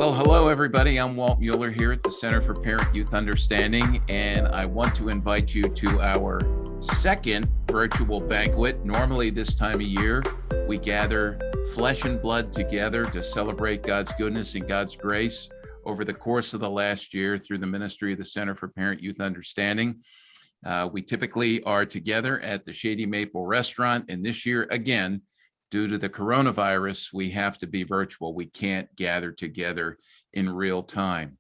Well, hello, everybody. I'm Walt Mueller here at the Center for Parent-Youth Understanding, and I want to invite you to our second virtual banquet. Normally, this time of year, we gather flesh and blood together to celebrate God's goodness and God's grace over the course of the last year through the ministry of the Center for Parent-Youth Understanding. We typically are together at the Shady Maple Restaurant, and this year, again, due to the coronavirus, we have to be virtual. We can't gather together in real time.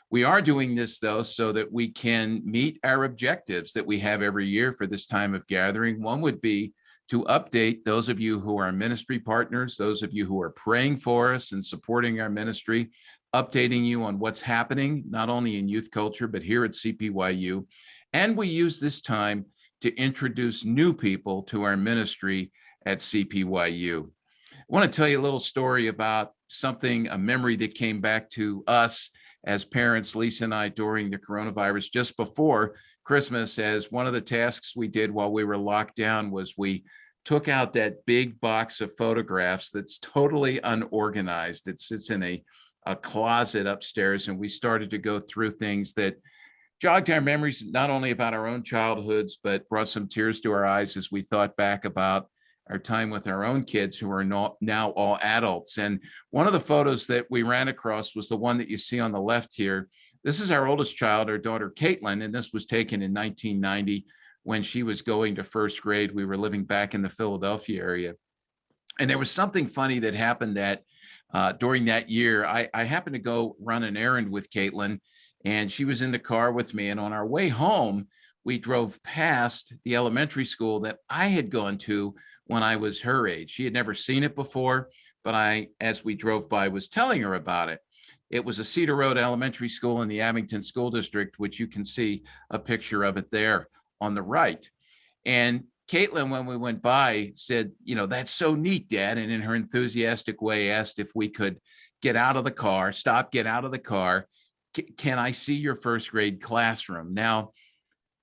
We are doing this, though, so that we can meet our objectives that we have every year for this time of gathering. One would be to update those of you who are ministry partners, those of you who are praying for us and supporting our ministry, updating you on what's happening, not only in youth culture, but here at CPYU. And we use this time to introduce new people to our ministry at CPYU. I want to tell you a little story about a memory that came back to us as parents, Lisa and I, during the coronavirus just before Christmas. As one of the tasks we did while we were locked down was we took out that big box of photographs that's totally unorganized. It sits in a closet upstairs, and we started to go through things that jogged our memories, not only about our own childhoods, but brought some tears to our eyes as we thought back about our time with our own kids who are now all adults. And one of the photos that we ran across was the one that you see on the left here. This is our oldest child, our daughter, Caitlin, and this was taken in 1990 when she was going to first grade. We were living back in the Philadelphia area. And there was something funny that happened that during that year. I happened to go run an errand with Caitlin, and she was in the car with me. And on our way home, we drove past the elementary school that I had gone to when I was her age. She had never seen it before, but as we drove by, was telling her about it. It was a Cedar Road Elementary School in the Abington School District, which you can see a picture of it there on the right. And Caitlin, when we went by, said, "That's so neat, Dad," and in her enthusiastic way asked if we could get out of the car, get out of the car. Can I see your first grade classroom? Now,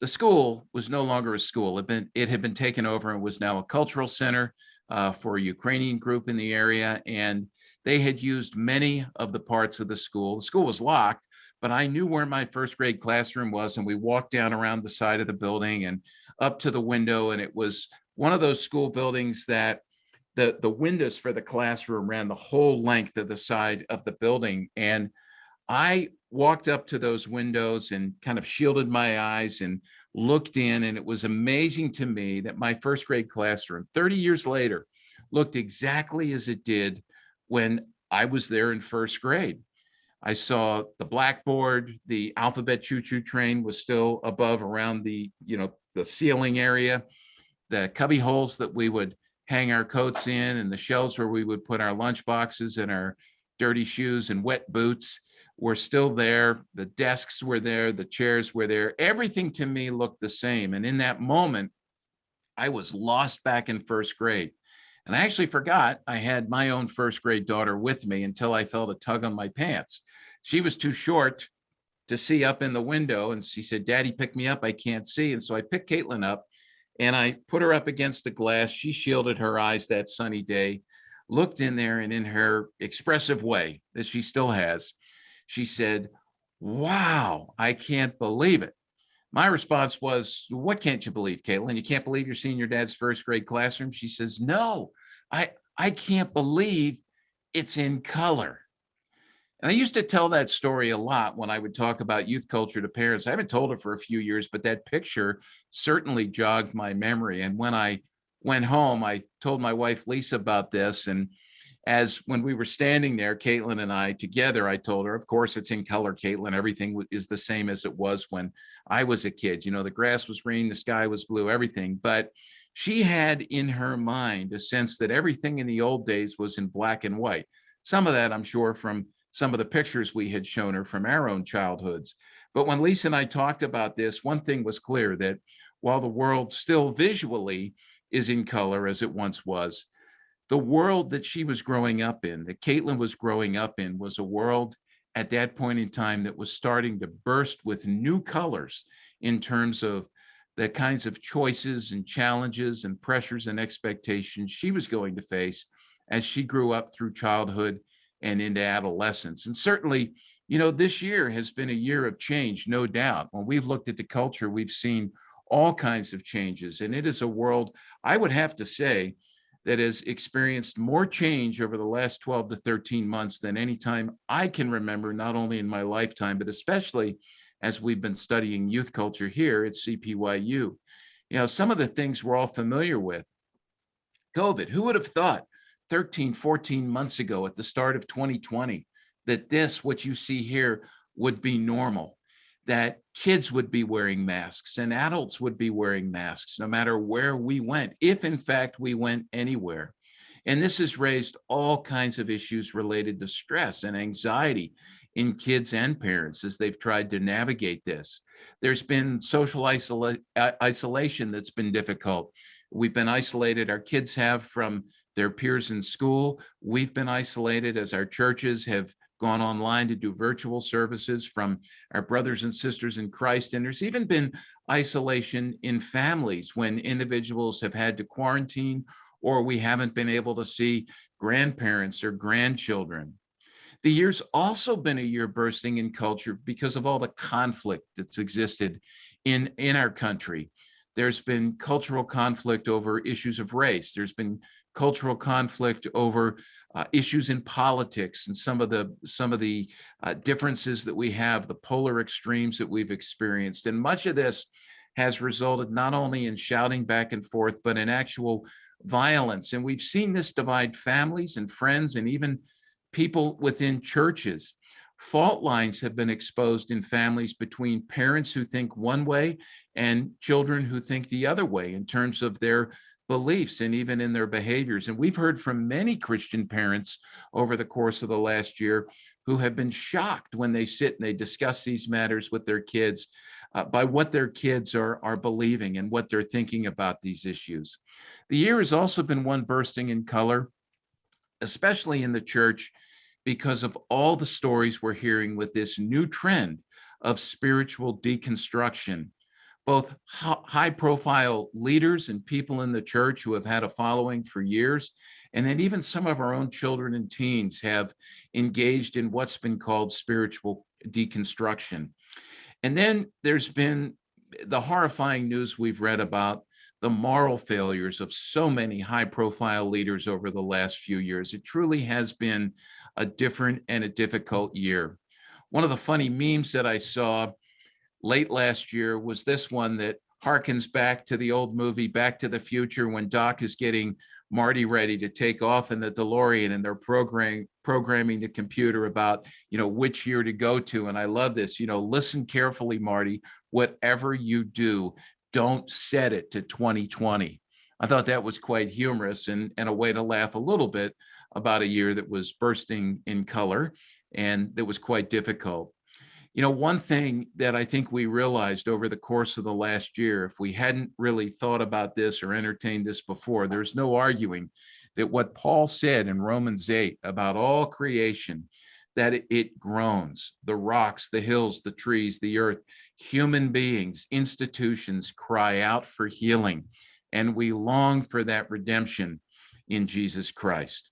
the school was no longer a school. It had been taken over and was now a cultural center for a Ukrainian group in the area. And they had used many of the parts of the school. The school was locked, but I knew where my first grade classroom was. And we walked down around the side of the building and up to the window. And it was one of those school buildings that the windows for the classroom ran the whole length of the side of the building. And I walked up to those windows and kind of shielded my eyes and looked in, and it was amazing to me that my first grade classroom, 30 years later, looked exactly as it did when I was there in first grade. I saw the blackboard, the alphabet choo-choo train was still above around the ceiling area, the cubby holes that we would hang our coats in, and the shelves where we would put our lunch boxes and our dirty shoes and wet boots were still there. The desks were there. The chairs were there. Everything to me looked the same. And in that moment, I was lost back in first grade. And I actually forgot I had my own first grade daughter with me until I felt a tug on my pants. She was too short to see up in the window. And she said, "Daddy, pick me up. I can't see." And so I picked Caitlin up and I put her up against the glass. She shielded her eyes that sunny day, looked in there, and in her expressive way that she still has, she said, "Wow, I can't believe it." My response was, "What can't you believe, Caitlin? You can't believe you're seeing your dad's first grade classroom?" She says, "No, I can't believe it's in color." And I used to tell that story a lot when I would talk about youth culture to parents. I haven't told it for a few years, but that picture certainly jogged my memory. And when I went home, I told my wife, Lisa, about this. And when we were standing there, Caitlin and I together, I told her, "Of course, it's in color, Caitlin. Everything is the same as it was when I was a kid. The grass was green, the sky was blue, everything." But she had in her mind a sense that everything in the old days was in black and white. Some of that, I'm sure, from some of the pictures we had shown her from our own childhoods. But when Lisa and I talked about this, one thing was clear, that while the world still visually is in color as it once was, the world that she was growing up in, that Caitlin was growing up in, was a world at that point in time that was starting to burst with new colors in terms of the kinds of choices and challenges and pressures and expectations she was going to face as she grew up through childhood and into adolescence. And certainly, this year has been a year of change, no doubt. When we've looked at the culture, we've seen all kinds of changes. And it is a world, I would have to say, that has experienced more change over the last 12 to 13 months than any time I can remember, not only in my lifetime, but especially as we've been studying youth culture here at CPYU. Some of the things we're all familiar with. COVID, who would have thought 13, 14 months ago at the start of 2020 that what you see here, would be normal, that kids would be wearing masks and adults would be wearing masks no matter where we went, if in fact we went anywhere. And this has raised all kinds of issues related to stress and anxiety in kids and parents as they've tried to navigate this. There's been social isolation that's been difficult. We've been isolated, our kids have, from their peers in school. We've been isolated as our churches have gone online to do virtual services from our brothers and sisters in Christ. And there's even been isolation in families when individuals have had to quarantine, or we haven't been able to see grandparents or grandchildren. The year's also been a year bursting in culture because of all the conflict that's existed in our country. There's been cultural conflict over issues of race. There's been cultural conflict over issues in politics and some of the differences that we have, the polar extremes that we've experienced. And much of this has resulted not only in shouting back and forth, but in actual violence. And we've seen this divide families and friends and even people within churches. Fault lines have been exposed in families between parents who think one way and children who think the other way in terms of their beliefs and even in their behaviors. And we've heard from many Christian parents over the course of the last year who have been shocked when they sit and they discuss these matters with their kids by what their kids are believing and what they're thinking about these issues. The year has also been one bursting in color, especially in the church, because of all the stories we're hearing with this new trend of spiritual deconstruction. Both high-profile leaders and people in the church who have had a following for years, and then even some of our own children and teens have engaged in what's been called spiritual deconstruction. And then there's been the horrifying news we've read about the moral failures of so many high-profile leaders over the last few years. It truly has been a different and a difficult year. One of the funny memes that I saw late last year was this one that harkens back to the old movie Back to the Future, when Doc is getting Marty ready to take off in the DeLorean and they're programming the computer about, which year to go to. And I love this, listen carefully, Marty, whatever you do, don't set it to 2020. I thought that was quite humorous and a way to laugh a little bit about a year that was bursting in color and that was quite difficult. One thing that I think we realized over the course of the last year, if we hadn't really thought about this or entertained this before, there's no arguing that what Paul said in Romans 8 about all creation, that it groans, the rocks, the hills, the trees, the earth, human beings, institutions cry out for healing, and we long for that redemption in Jesus Christ.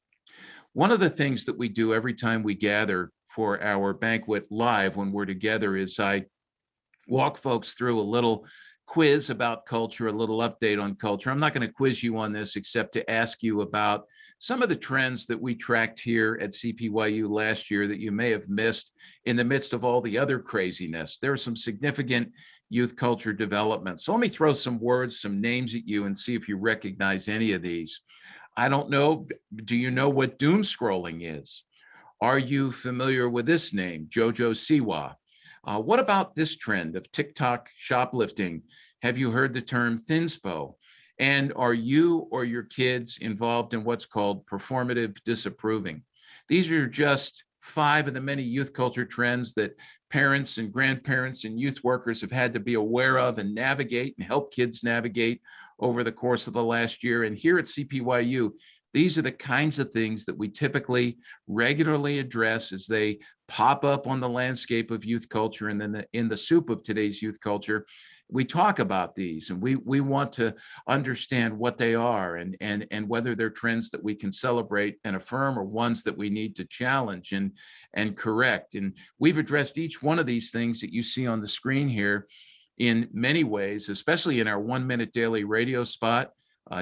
One of the things that we do every time we gather for our banquet live when we're together is I walk folks through a little quiz about culture, a little update on culture. I'm not going to quiz you on this except to ask you about some of the trends that we tracked here at CPYU last year that you may have missed in the midst of all the other craziness. There are some significant youth culture developments. So let me throw some words, some names at you and see if you recognize any of these. I don't know. Do you know what doom scrolling is? Are you familiar with this name, Jojo Siwa? What about this trend of TikTok shoplifting? Have you heard the term thinspo? And are you or your kids involved in what's called performative disapproving? These are just 5 of the many youth culture trends that parents and grandparents and youth workers have had to be aware of and navigate and help kids navigate over the course of the last year. And here at CPYU, these are the kinds of things that we typically regularly address as they pop up on the landscape of youth culture and then in the soup of today's youth culture. we talk about these, and we want to understand what they are, and whether they're trends that we can celebrate and affirm, or ones that we need to challenge and correct. And we've addressed each one of these things that you see on the screen here in many ways, especially in our 1-minute daily radio spot,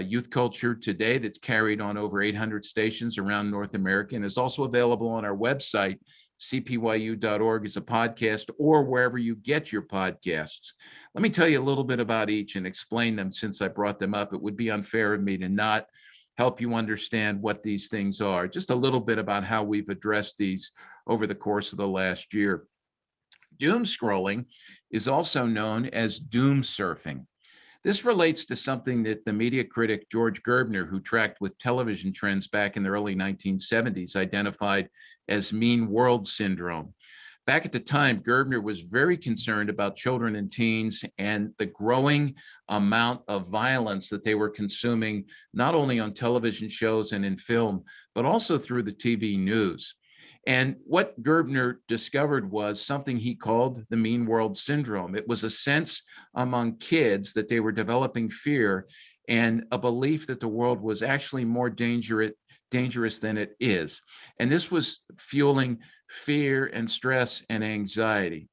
Youth Culture Today, that's carried on over 800 stations around North America, and is also available on our website, cpyu.org, as a podcast, or wherever you get your podcasts. Let me tell you a little bit about each and explain them, since I brought them up. It would be unfair of me to not help you understand what these things are. Just a little bit about how we've addressed these over the course of the last year. Doom scrolling is also known as doom surfing. This relates to something that the media critic George Gerbner, who tracked with television trends back in the early 1970s, identified as mean world syndrome. Back at the time, Gerbner was very concerned about children and teens and the growing amount of violence that they were consuming, not only on television shows and in film, but also through the TV news. And what Gerbner discovered was something he called the mean world syndrome. It was a sense among kids that they were developing fear and a belief that the world was actually more dangerous than it is. And this was fueling fear and stress and anxiety.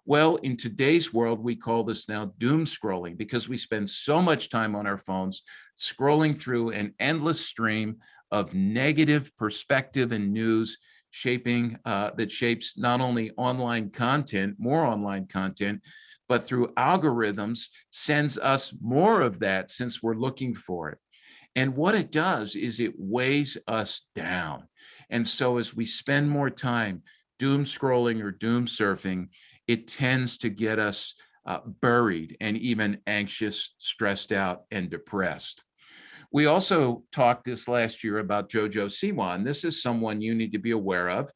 Well, in today's world, we call this now doom scrolling, because we spend so much time on our phones scrolling through an endless stream of negative perspective and news that shapes not only more online content, but through algorithms sends us more of that, since we're looking for it. And what it does is it weighs us down. And so as we spend more time doom scrolling or doom surfing, it tends to get us buried and even anxious, stressed out, and depressed. We also talked this last year about JoJo Siwa, and this is someone you need to be aware of.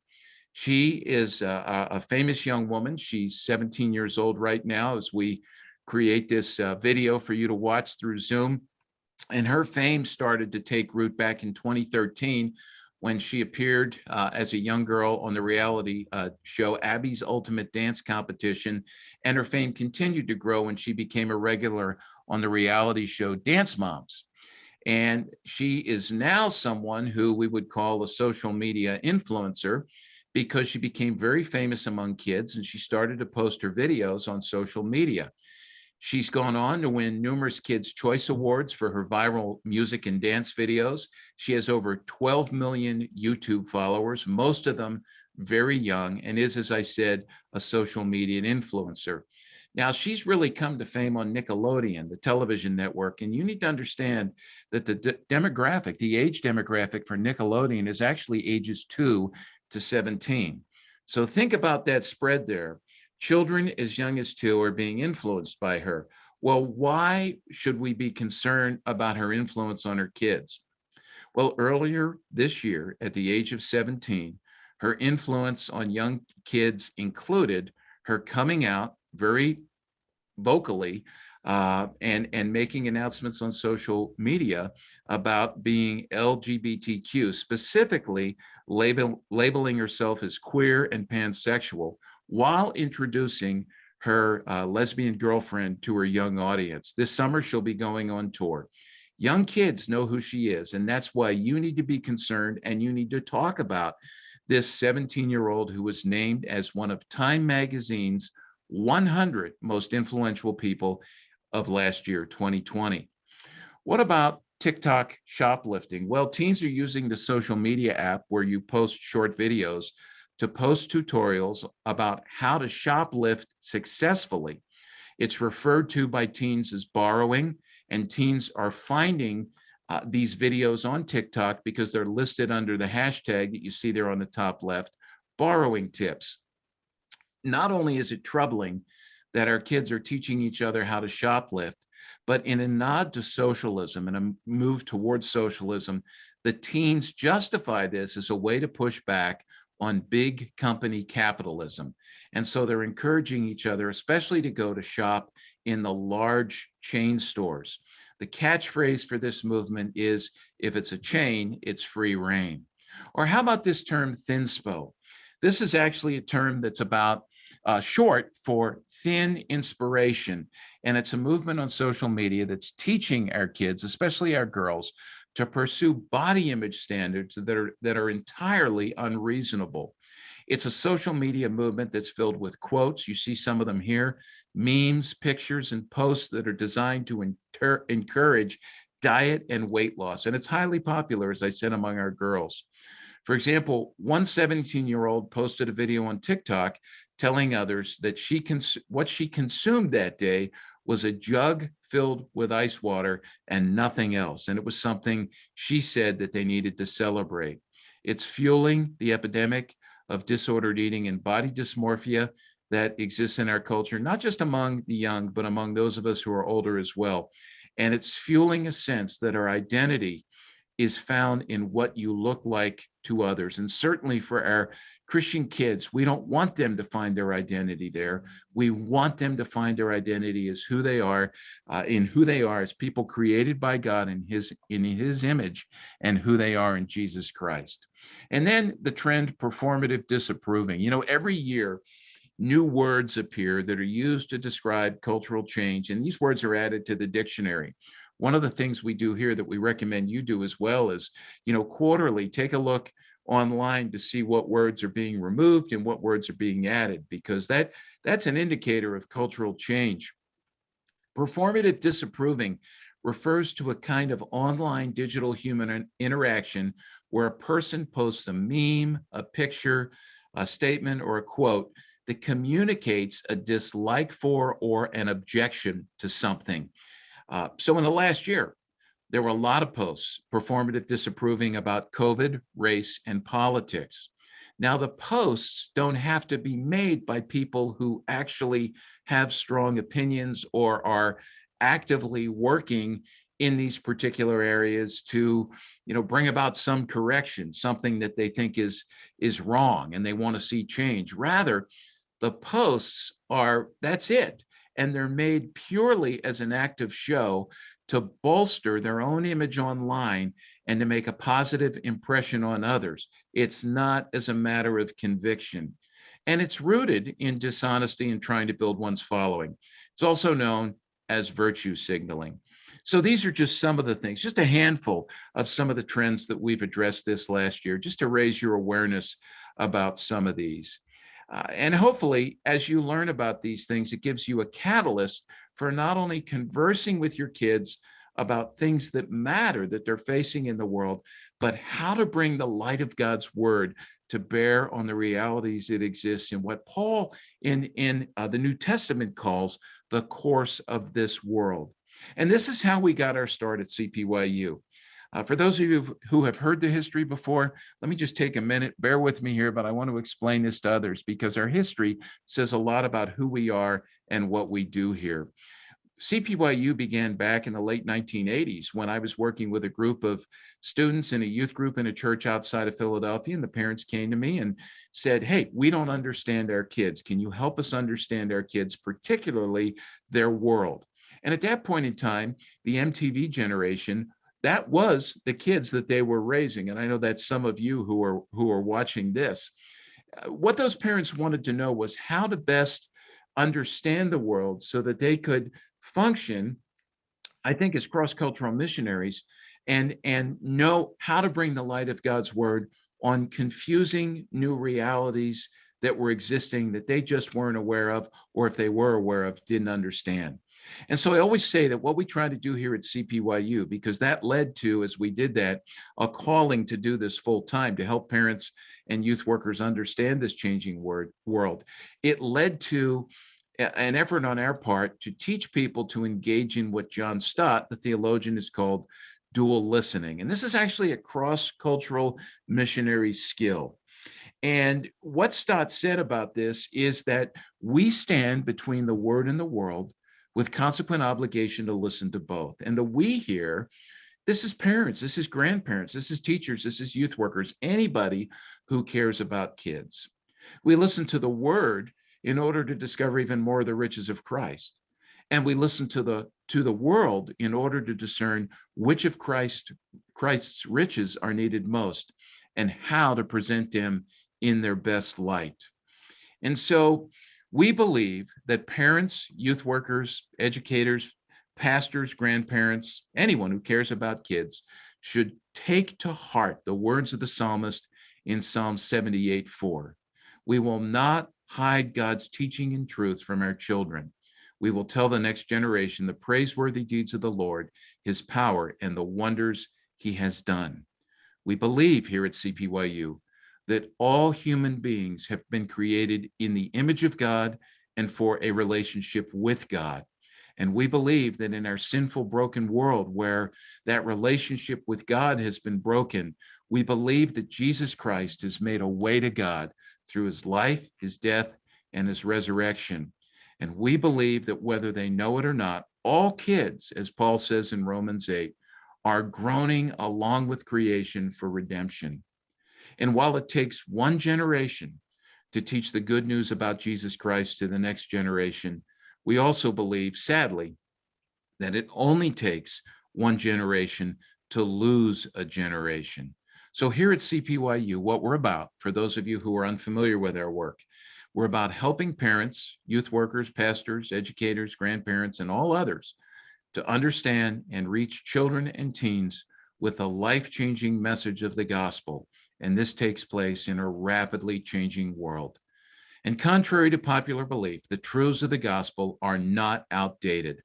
She is a famous young woman. She's 17 years old right now as we create this video for you to watch through Zoom. And her fame started to take root back in 2013 when she appeared as a young girl on the reality show Abby's Ultimate Dance Competition. And her fame continued to grow when she became a regular on the reality show Dance Moms. And she is now someone who we would call a social media influencer, because she became very famous among kids and she started to post her videos on social media. She's gone on to win numerous Kids' Choice Awards for her viral music and dance videos. She has over 12 million YouTube followers, most of them very young, and is, as I said, a social media influencer. Now, she's really come to fame on Nickelodeon, the television network, and you need to understand that the age demographic for Nickelodeon is actually ages 2 to 17. So think about that spread there. Children as young as 2 are being influenced by her. Well, why should we be concerned about her influence on her kids? Well, earlier this year, at the age of 17, her influence on young kids included her coming out very vocally and making announcements on social media about being LGBTQ, specifically labeling herself as queer and pansexual, while introducing her lesbian girlfriend to her young audience. This summer, she'll be going on tour. Young kids know who she is, and that's why you need to be concerned and you need to talk about this 17-year-old who was named as one of Time Magazine's 100 most influential people of last year, 2020. What about TikTok shoplifting? Well, teens are using the social media app where you post short videos to post tutorials about how to shoplift successfully. It's referred to by teens as borrowing, and teens are finding these videos on TikTok because they're listed under the hashtag that you see there on the top left, borrowing tips. Not only is it troubling that our kids are teaching each other how to shoplift, but in a nod to socialism and a move towards socialism, the teens justify this as a way to push back on big company capitalism. And so they're encouraging each other, especially to go to shop in the large chain stores. The catchphrase for this movement is, if it's a chain, it's free reign. Or how about this term thinspo? This is actually a term that's about short for thin inspiration. And it's a movement on social media that's teaching our kids, especially our girls, to pursue body image standards that are entirely unreasonable. It's a social media movement that's filled with quotes. You see some of them here, memes, pictures, and posts that are designed to encourage diet and weight loss. And it's highly popular, as I said, among our girls. For example, one 17-year-old posted a video on TikTok telling others that what she consumed that day was a jug filled with ice water and nothing else. And it was something she said that they needed to celebrate. It's fueling the epidemic of disordered eating and body dysmorphia that exists in our culture, not just among the young, but among those of us who are older as well. And it's fueling a sense that our identity is found in what you look like to others. And certainly for our Christian kids, we don't want them to find their identity there. We want them to find their identity as who they are, in who they are as people created by God in his image, and who they are in Jesus Christ. And then the trend, performative disapproving. You know, every year, new words appear that are used to describe cultural change, and these words are added to the dictionary. One of the things we do here that we recommend you do as well is, quarterly, take a look online to see what words are being removed and what words are being added, because that's an indicator of cultural change. Performative disapproving refers to a kind of online digital human interaction where a person posts a meme, a picture, a statement, or a quote that communicates a dislike for or an objection to something. So in the last year, there were a lot of posts, performative disapproving about COVID, race, and politics. Now, the posts don't have to be made by people who actually have strong opinions or are actively working in these particular areas to, bring about some correction, something that they think is wrong and they want to see change. Rather, the posts that's it. And they're made purely as an act of show to bolster their own image online and to make a positive impression on others. It's not as a matter of conviction. And it's rooted in dishonesty and trying to build one's following. It's also known as virtue signaling. So these are just some of the things, just a handful of some of the trends that we've addressed this last year, just to raise your awareness about some of these. And hopefully, as you learn about these things, it gives you a catalyst for not only conversing with your kids about things that matter that they're facing in the world, but how to bring the light of God's word to bear on the realities that exist in what Paul in the New Testament calls the course of this world. And this is how we got our start at CPYU. For those of you who have heard the history before, let me just take a minute, bear with me here, but I want to explain this to others because our history says a lot about who we are and what we do here. CPYU began back in the late 1980s when I was working with a group of students in a youth group in a church outside of Philadelphia, and the parents came to me and said, "Hey, we don't understand our kids. Can you help us understand our kids, particularly their world?" And at that point in time, the MTV generation, that was the kids that they were raising. And I know that some of you who are watching this, what those parents wanted to know was how to best understand the world so that they could function, I think, as cross-cultural missionaries and know how to bring the light of God's word on confusing new realities that were existing that they just weren't aware of, or if they were aware of, didn't understand. And so I always say that what we try to do here at CPYU, because that led to, as we did that, a calling to do this full time to help parents and youth workers understand this changing world. It led to an effort on our part to teach people to engage in what John Stott, the theologian, has called dual listening. And this is actually a cross-cultural missionary skill. And what Stott said about this is that we stand between the word and the world with consequent obligation to listen to both. And the we here, this is parents, this is grandparents, this is teachers, this is youth workers, anybody who cares about kids. We listen to the word in order to discover even more of the riches of Christ. And we listen to the world in order to discern which of Christ's riches are needed most and how to present them in their best light. And so We believe that parents, youth workers, educators, pastors, grandparents, anyone who cares about kids should take to heart the words of the psalmist in Psalm 78:4. We will not hide God's teaching and truth from our children. We will tell the next generation the praiseworthy deeds of the Lord, his power, and the wonders he has done. We believe here at CPYU that all human beings have been created in the image of God and for a relationship with God. And we believe that in our sinful, broken world where that relationship with God has been broken, we believe that Jesus Christ has made a way to God through his life, his death, and his resurrection. And we believe that whether they know it or not, all kids, as Paul says in Romans 8, are groaning along with creation for redemption. And while it takes one generation to teach the good news about Jesus Christ to the next generation, we also believe, sadly, that it only takes one generation to lose a generation. So here at CPYU, what we're about, for those of you who are unfamiliar with our work, we're about helping parents, youth workers, pastors, educators, grandparents, and all others to understand and reach children and teens with a life-changing message of the gospel. And this takes place in a rapidly changing world. And contrary to popular belief, the truths of the gospel are not outdated.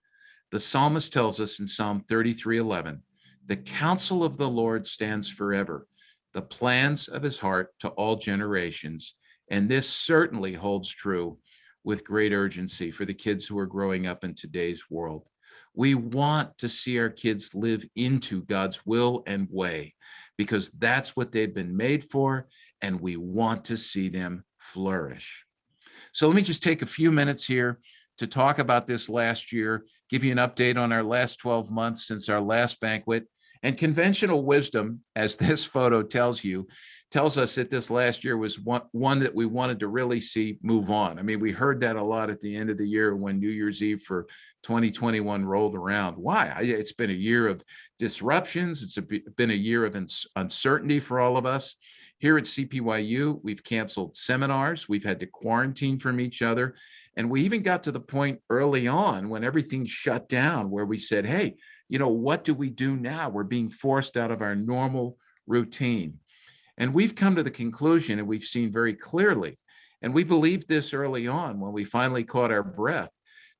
The psalmist tells us in Psalm 33:11, the counsel of the Lord stands forever, the plans of his heart to all generations. And this certainly holds true with great urgency for the kids who are growing up in today's world. We want to see our kids live into God's will and way because that's what they've been made for, and we want to see them flourish. So let me just take a few minutes here to talk about this last year, give you an update on our last 12 months since our last banquet. And conventional wisdom, as this photo tells you, tells us that this last year was one that we wanted to really see move on. I mean, we heard that a lot at the end of the year when New Year's Eve for 2021 rolled around. Why? It's been a year of disruptions. It's been a year of uncertainty for all of us. Here at CPYU, we've canceled seminars. We've had to quarantine from each other. And we even got to the point early on when everything shut down where we said, hey, what do we do now? We're being forced out of our normal routine. And we've come to the conclusion, and we've seen very clearly, and we believed this early on when we finally caught our breath,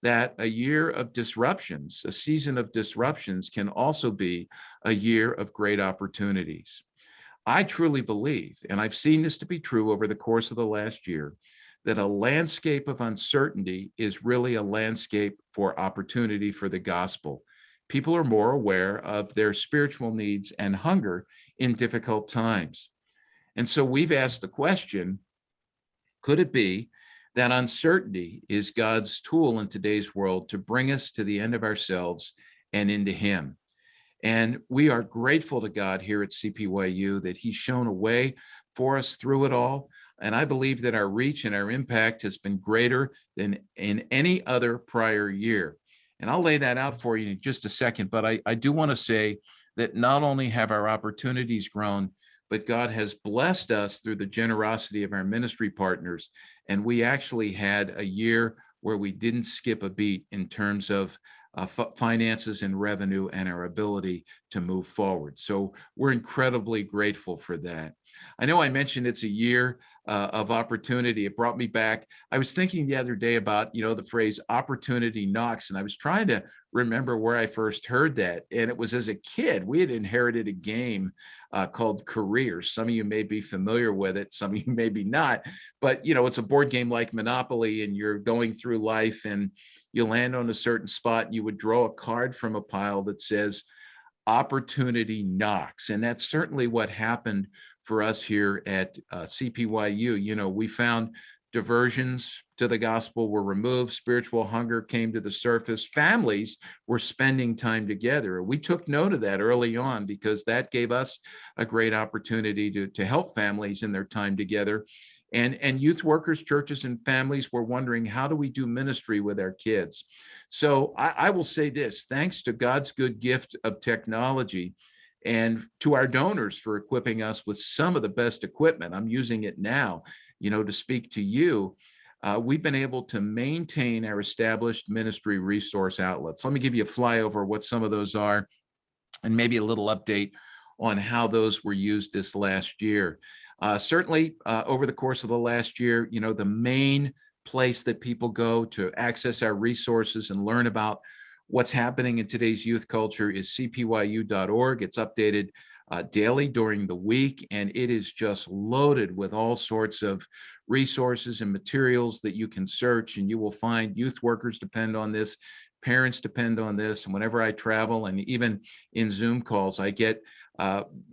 that a year of disruptions, a season of disruptions, can also be a year of great opportunities. I truly believe, and I've seen this to be true over the course of the last year, that a landscape of uncertainty is really a landscape for opportunity for the gospel. People are more aware of their spiritual needs and hunger in difficult times. And so we've asked the question, could it be that uncertainty is God's tool in today's world to bring us to the end of ourselves and into him? And we are grateful to God here at CPYU that he's shown a way for us through it all. And I believe that our reach and our impact has been greater than in any other prior year. And I'll lay that out for you in just a second. But I do want to say that not only have our opportunities grown, but God has blessed us through the generosity of our ministry partners. And we actually had a year where we didn't skip a beat in terms of finances and revenue and our ability to move forward. So we're incredibly grateful for that. I know I mentioned it's a year of opportunity. It brought me back. I was thinking the other day about, the phrase opportunity knocks, and I was trying to remember where I first heard that. And it was as a kid. We had inherited a game called Careers. Some of you may be familiar with it. Some of you maybe not. But, it's a board game like Monopoly, and you're going through life and you land on a certain spot. You would draw a card from a pile that says opportunity knocks. And that's certainly what happened for us here at CPYU. We found diversions to the gospel were removed. Spiritual hunger came to the surface. Families were spending time together. We took note of that early on because that gave us a great opportunity to help families in their time together. And youth workers, churches, and families were wondering, how do we do ministry with our kids? So I will say this, thanks to God's good gift of technology and to our donors for equipping us with some of the best equipment. I'm using it now, to speak to you. we've been able to maintain our established ministry resource outlets. Let me give you a flyover of what some of those are, and maybe a little update on how those were used this last year. Certainly, over the course of the last year, the main place that people go to access our resources and learn about what's happening in today's youth culture is cpyu.org. It's updated daily during the week, and it is just loaded with all sorts of resources and materials that you can search, and you will find youth workers depend on this, parents depend on this, and whenever I travel and even in Zoom calls, I get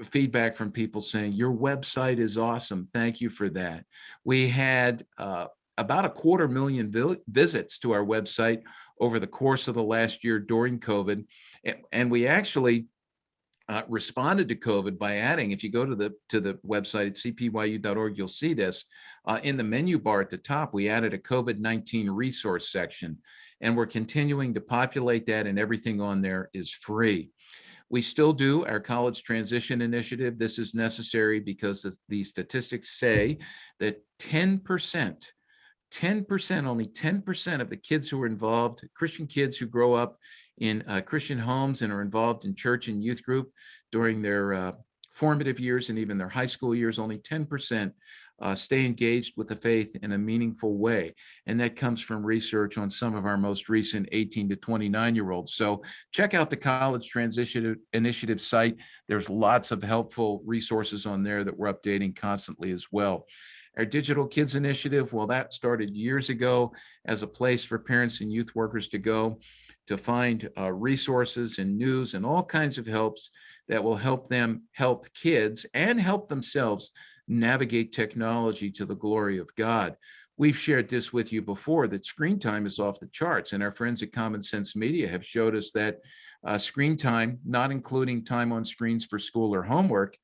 feedback from people saying, your website is awesome, thank you for that. We had about 250,000 visits to our website over the course of the last year during COVID. And we actually responded to COVID by adding, if you go to the website at cpyu.org, you'll see this. In the menu bar at the top, we added a COVID-19 resource section, and we're continuing to populate that, and everything on there is free. We still do our college transition initiative. This is necessary because the statistics say that 10%, only 10% of the kids who are involved, Christian kids who grow up in Christian homes and are involved in church and youth group during their formative years and even their high school years, only 10% stay engaged with the faith in a meaningful way. And that comes from research on some of our most recent 18 to 29-year-olds. So check out the College Transition Initiative site. There's lots of helpful resources on there that we're updating constantly as well. Our Digital Kids Initiative, well, that started years ago as a place for parents and youth workers to go to find resources and news and all kinds of helps that will help them help kids and help themselves navigate technology to the glory of God. We've shared this with you before, that screen time is off the charts, and our friends at Common Sense Media have showed us that screen time, not including time on screens for school or homework,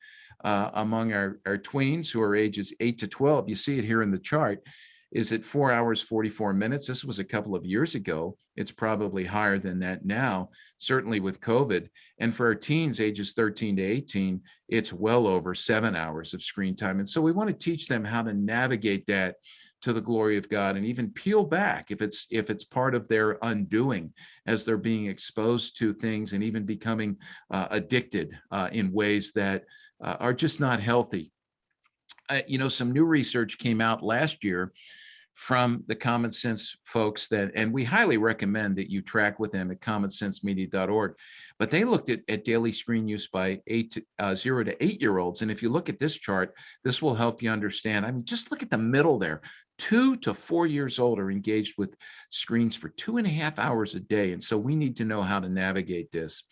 among our tweens who are ages 8 to 12, you see it here in the chart, is at 4 hours, 44 minutes. This was a couple of years ago. It's probably higher than that now, certainly with COVID. And for our teens, ages 13 to 18, it's well over 7 hours of screen time. And so we want to teach them how to navigate that to the glory of God, and even peel back if it's part of their undoing as they're being exposed to things and even becoming addicted in ways that are just not healthy. Some new research came out last year from the Common Sense folks and we highly recommend that you track with them at commonsensemedia.org. But they looked at daily screen use by 0 to 8-year-olds. And if you look at this chart, this will help you understand. I mean, just look at the middle there. 2 to 4 years old are engaged with screens for 2.5 hours a day. And so we need to know how to navigate this.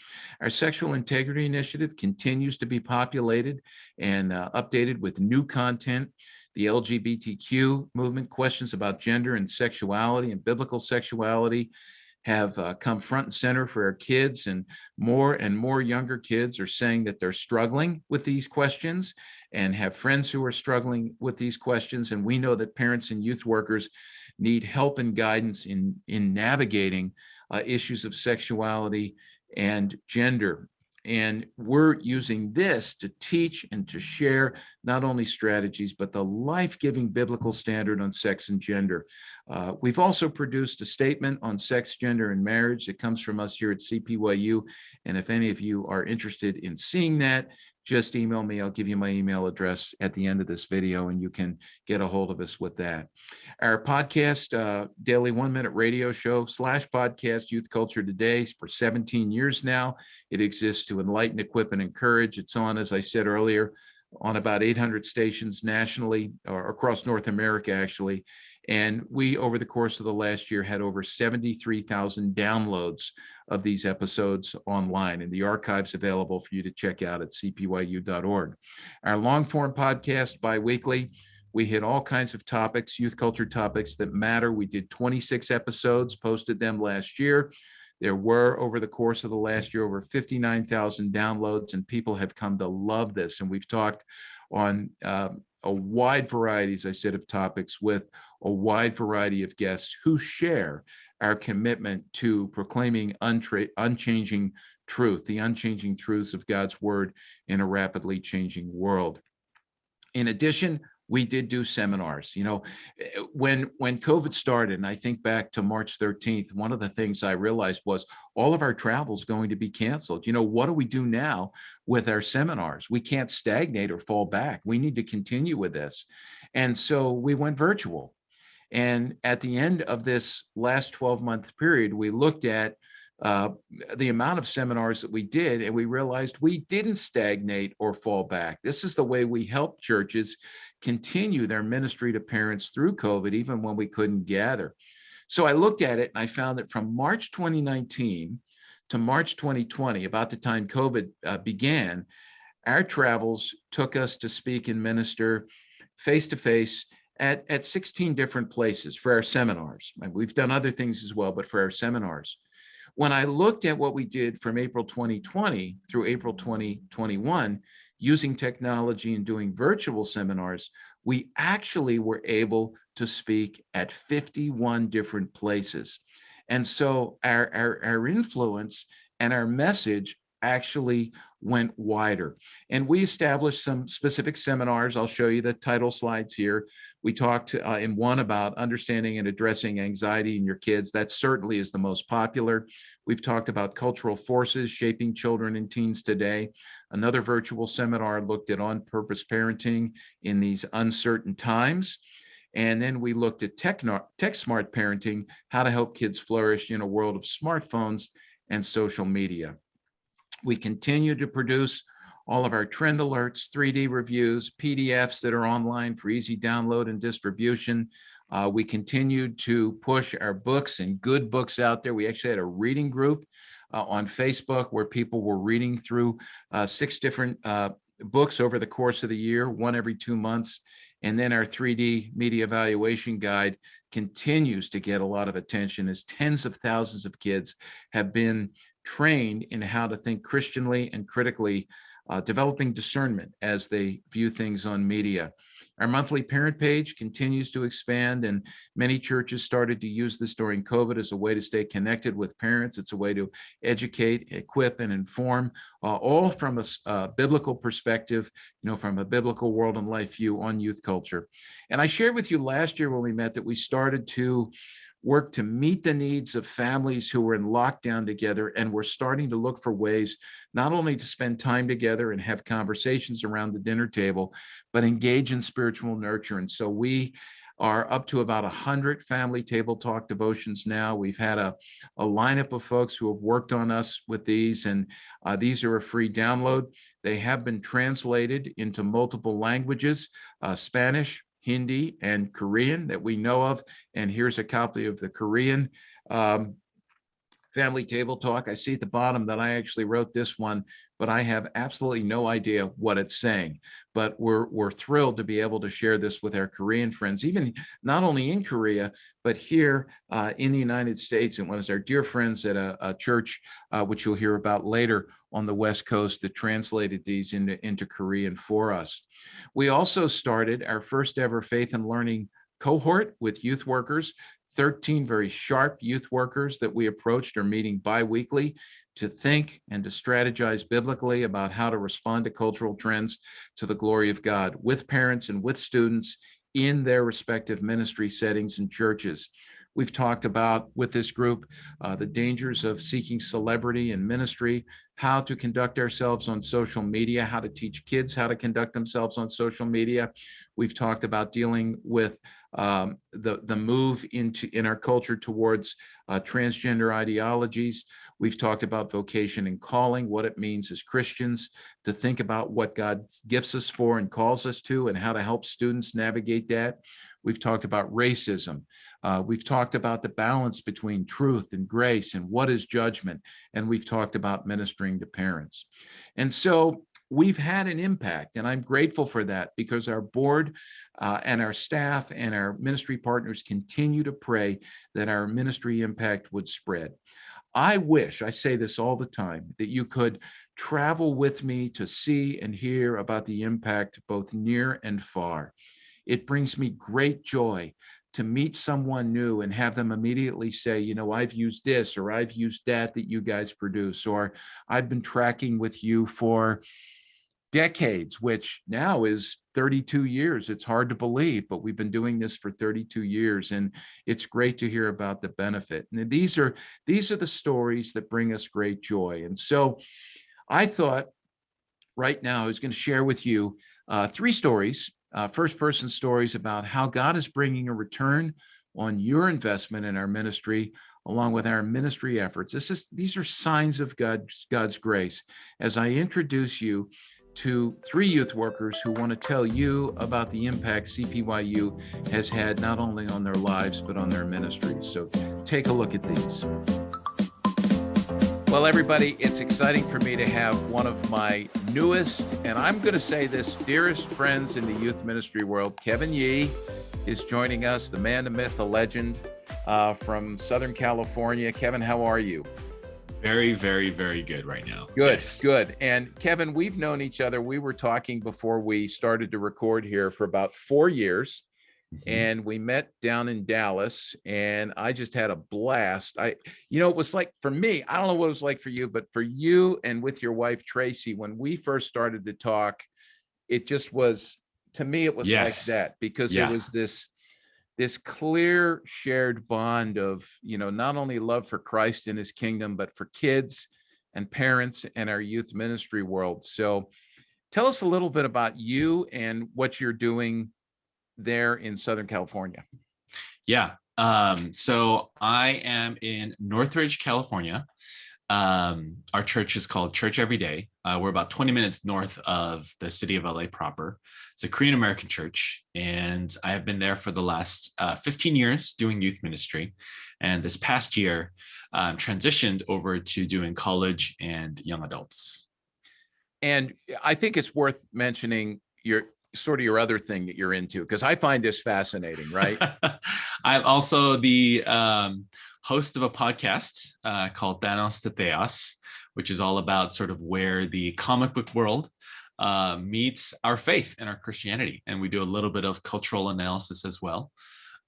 Our Sexual Integrity Initiative continues to be populated and updated with new content. The LGBTQ movement, questions about gender and sexuality and biblical sexuality have come front and center for our kids, and more younger kids are saying that they're struggling with these questions and have friends who are struggling with these questions. And we know that parents and youth workers need help and guidance in navigating issues of sexuality and gender. And we're using this to teach and to share not only strategies, but the life-giving biblical standard on sex and gender. We've also produced a statement on sex, gender, and marriage that comes from us here at CPYU. And if any of you are interested in seeing that, just email me. I'll give you my email address at the end of this video, and you can get a hold of us with that. Our podcast, daily 1-minute radio show / podcast, Youth Culture Today, for 17 years now. It exists to enlighten, equip, and encourage. It's on, as I said earlier, on about 800 stations nationally, or across North America, actually. And we, over the course of the last year, had over 73,000 downloads of these episodes online, and the archive's available for you to check out at cpyu.org. Our long-form podcast, bi-weekly, we hit all kinds of topics, youth culture topics that matter. We did 26 episodes, posted them last year. There were, over the course of the last year, over 59,000 downloads, and people have come to love this. And we've talked on a wide variety, as I said, of topics with a wide variety of guests who share our commitment to proclaiming unchanging truth, the unchanging truths of God's word in a rapidly changing world. In addition, we did do seminars. When COVID started, and I think back to March 13th, one of the things I realized was all of our travel is going to be canceled. What do we do now with our seminars? We can't stagnate or fall back. We need to continue with this. And so we went virtual. And at the end of this last 12-month period, we looked at uh, the amount of seminars that we did, and we realized we didn't stagnate or fall back. This is the way we help churches continue their ministry to parents through COVID, even when we couldn't gather. So I looked at it and I found that from March 2019 to March 2020, about the time COVID began, our travels took us to speak and minister face-to-face at 16 different places for our seminars. We've done other things as well, but for our seminars. When I looked at what we did from April 2020 through April 2021, using technology and doing virtual seminars, we actually were able to speak at 51 different places. And so our influence and our message actually went wider. And we established some specific seminars. I'll show you the title slides here. We talked in one about understanding and addressing anxiety in your kids. That certainly is the most popular. We've talked about cultural forces shaping children and teens today. Another virtual seminar looked at on-purpose parenting in these uncertain times. And then we looked at tech smart parenting, how to help kids flourish in a world of smartphones and social media. We continue to produce all of our trend alerts, 3D reviews, PDFs that are online for easy download and distribution. We continued to push our books and good books out there. We actually had a reading group on Facebook where people were reading through 6 different books over the course of the year, one every 2 months. And then our 3D media evaluation guide continues to get a lot of attention as tens of thousands of kids have been trained in how to think Christianly and critically, developing discernment as they view things on media. Our monthly parent page continues to expand, and many churches started to use this during COVID as a way to stay connected with parents. It's a way to educate, equip, and inform, all from a biblical perspective, from a biblical world and life view on youth culture. And I shared with you last year when we met that we started to work to meet the needs of families who were in lockdown together, and we're starting to look for ways not only to spend time together and have conversations around the dinner table, but engage in spiritual nurture. And so we are up to about 100 family table talk devotions now. We've had a lineup of folks who have worked on us with these, and these are a free download. They have been translated into multiple languages, Spanish, Hindi, and Korean that we know of. And here's a copy of the Korean family table talk. I see at the bottom that I actually wrote this one, but I have absolutely no idea what it's saying. But we're thrilled to be able to share this with our Korean friends, even not only in Korea, but here in the United States. And one of our dear friends at a church, which you'll hear about later on the West Coast, that translated these into Korean for us. We also started our first ever faith and learning cohort with youth workers. 13 very sharp youth workers that we approached are meeting bi-weekly to think and to strategize biblically about how to respond to cultural trends to the glory of God with parents and with students in their respective ministry settings and churches. We've talked about with this group the dangers of seeking celebrity in ministry, how to conduct ourselves on social media, how to teach kids how to conduct themselves on social media. We've talked about dealing with the move in our culture towards transgender ideologies. We've talked about vocation and calling, what it means as Christians to think about what God gifts us for and calls us to, and how to help students navigate that. We've talked about racism. We've talked about the balance between truth and grace and what is judgment. And we've talked about ministering to parents. And so we've had an impact, and I'm grateful for that, because our board and our staff and our ministry partners continue to pray that our ministry impact would spread. I wish, I say this all the time, that you could travel with me to see and hear about the impact both near and far. It brings me great joy to meet someone new and have them immediately say, I've used this, or I've used that you guys produce, or I've been tracking with you for decades, which now is 32 years. It's hard to believe, but we've been doing this for 32 years, and it's great to hear about the benefit. And these are the stories that bring us great joy. And so I thought right now I was going to share with you three stories, first-person stories about how God is bringing a return on your investment in our ministry, along with our ministry efforts. These are signs of God's grace. As I introduce you to three youth workers who want to tell you about the impact CPYU has had not only on their lives, but on their ministries. So take a look at these. Well, everybody, it's exciting for me to have one of my newest, and I'm going to say this, dearest friends in the youth ministry world. Kevin Yee is joining us, the man, the myth, the legend from Southern California. Kevin, how are you? Very, very, very good right now. Good, yes. Good. And Kevin, we've known each other. We were talking before we started to record here for about 4 years. And we met down in Dallas, and I just had a blast. It was like, for me, I don't know what it was like for you, but for you and with your wife, Tracy, when we first started to talk, it just was, to me, it was like that, because it was this clear shared bond of, not only love for Christ and his kingdom, but for kids and parents and our youth ministry world. So tell us a little bit about you and what you're doing there in Southern California. Yeah. So I am in Northridge, California. Our church is called Church Every Day. We're about 20 minutes north of the city of LA proper. It's a Korean American church, and I have been there for the last 15 years doing youth ministry. And this past year, transitioned over to doing college and young adults. And I think it's worth mentioning your other thing that you're into, because I find this fascinating, right? I'm also the host of a podcast called Thanos to Theos, which is all about sort of where the comic book world meets our faith and our Christianity. And we do a little bit of cultural analysis as well.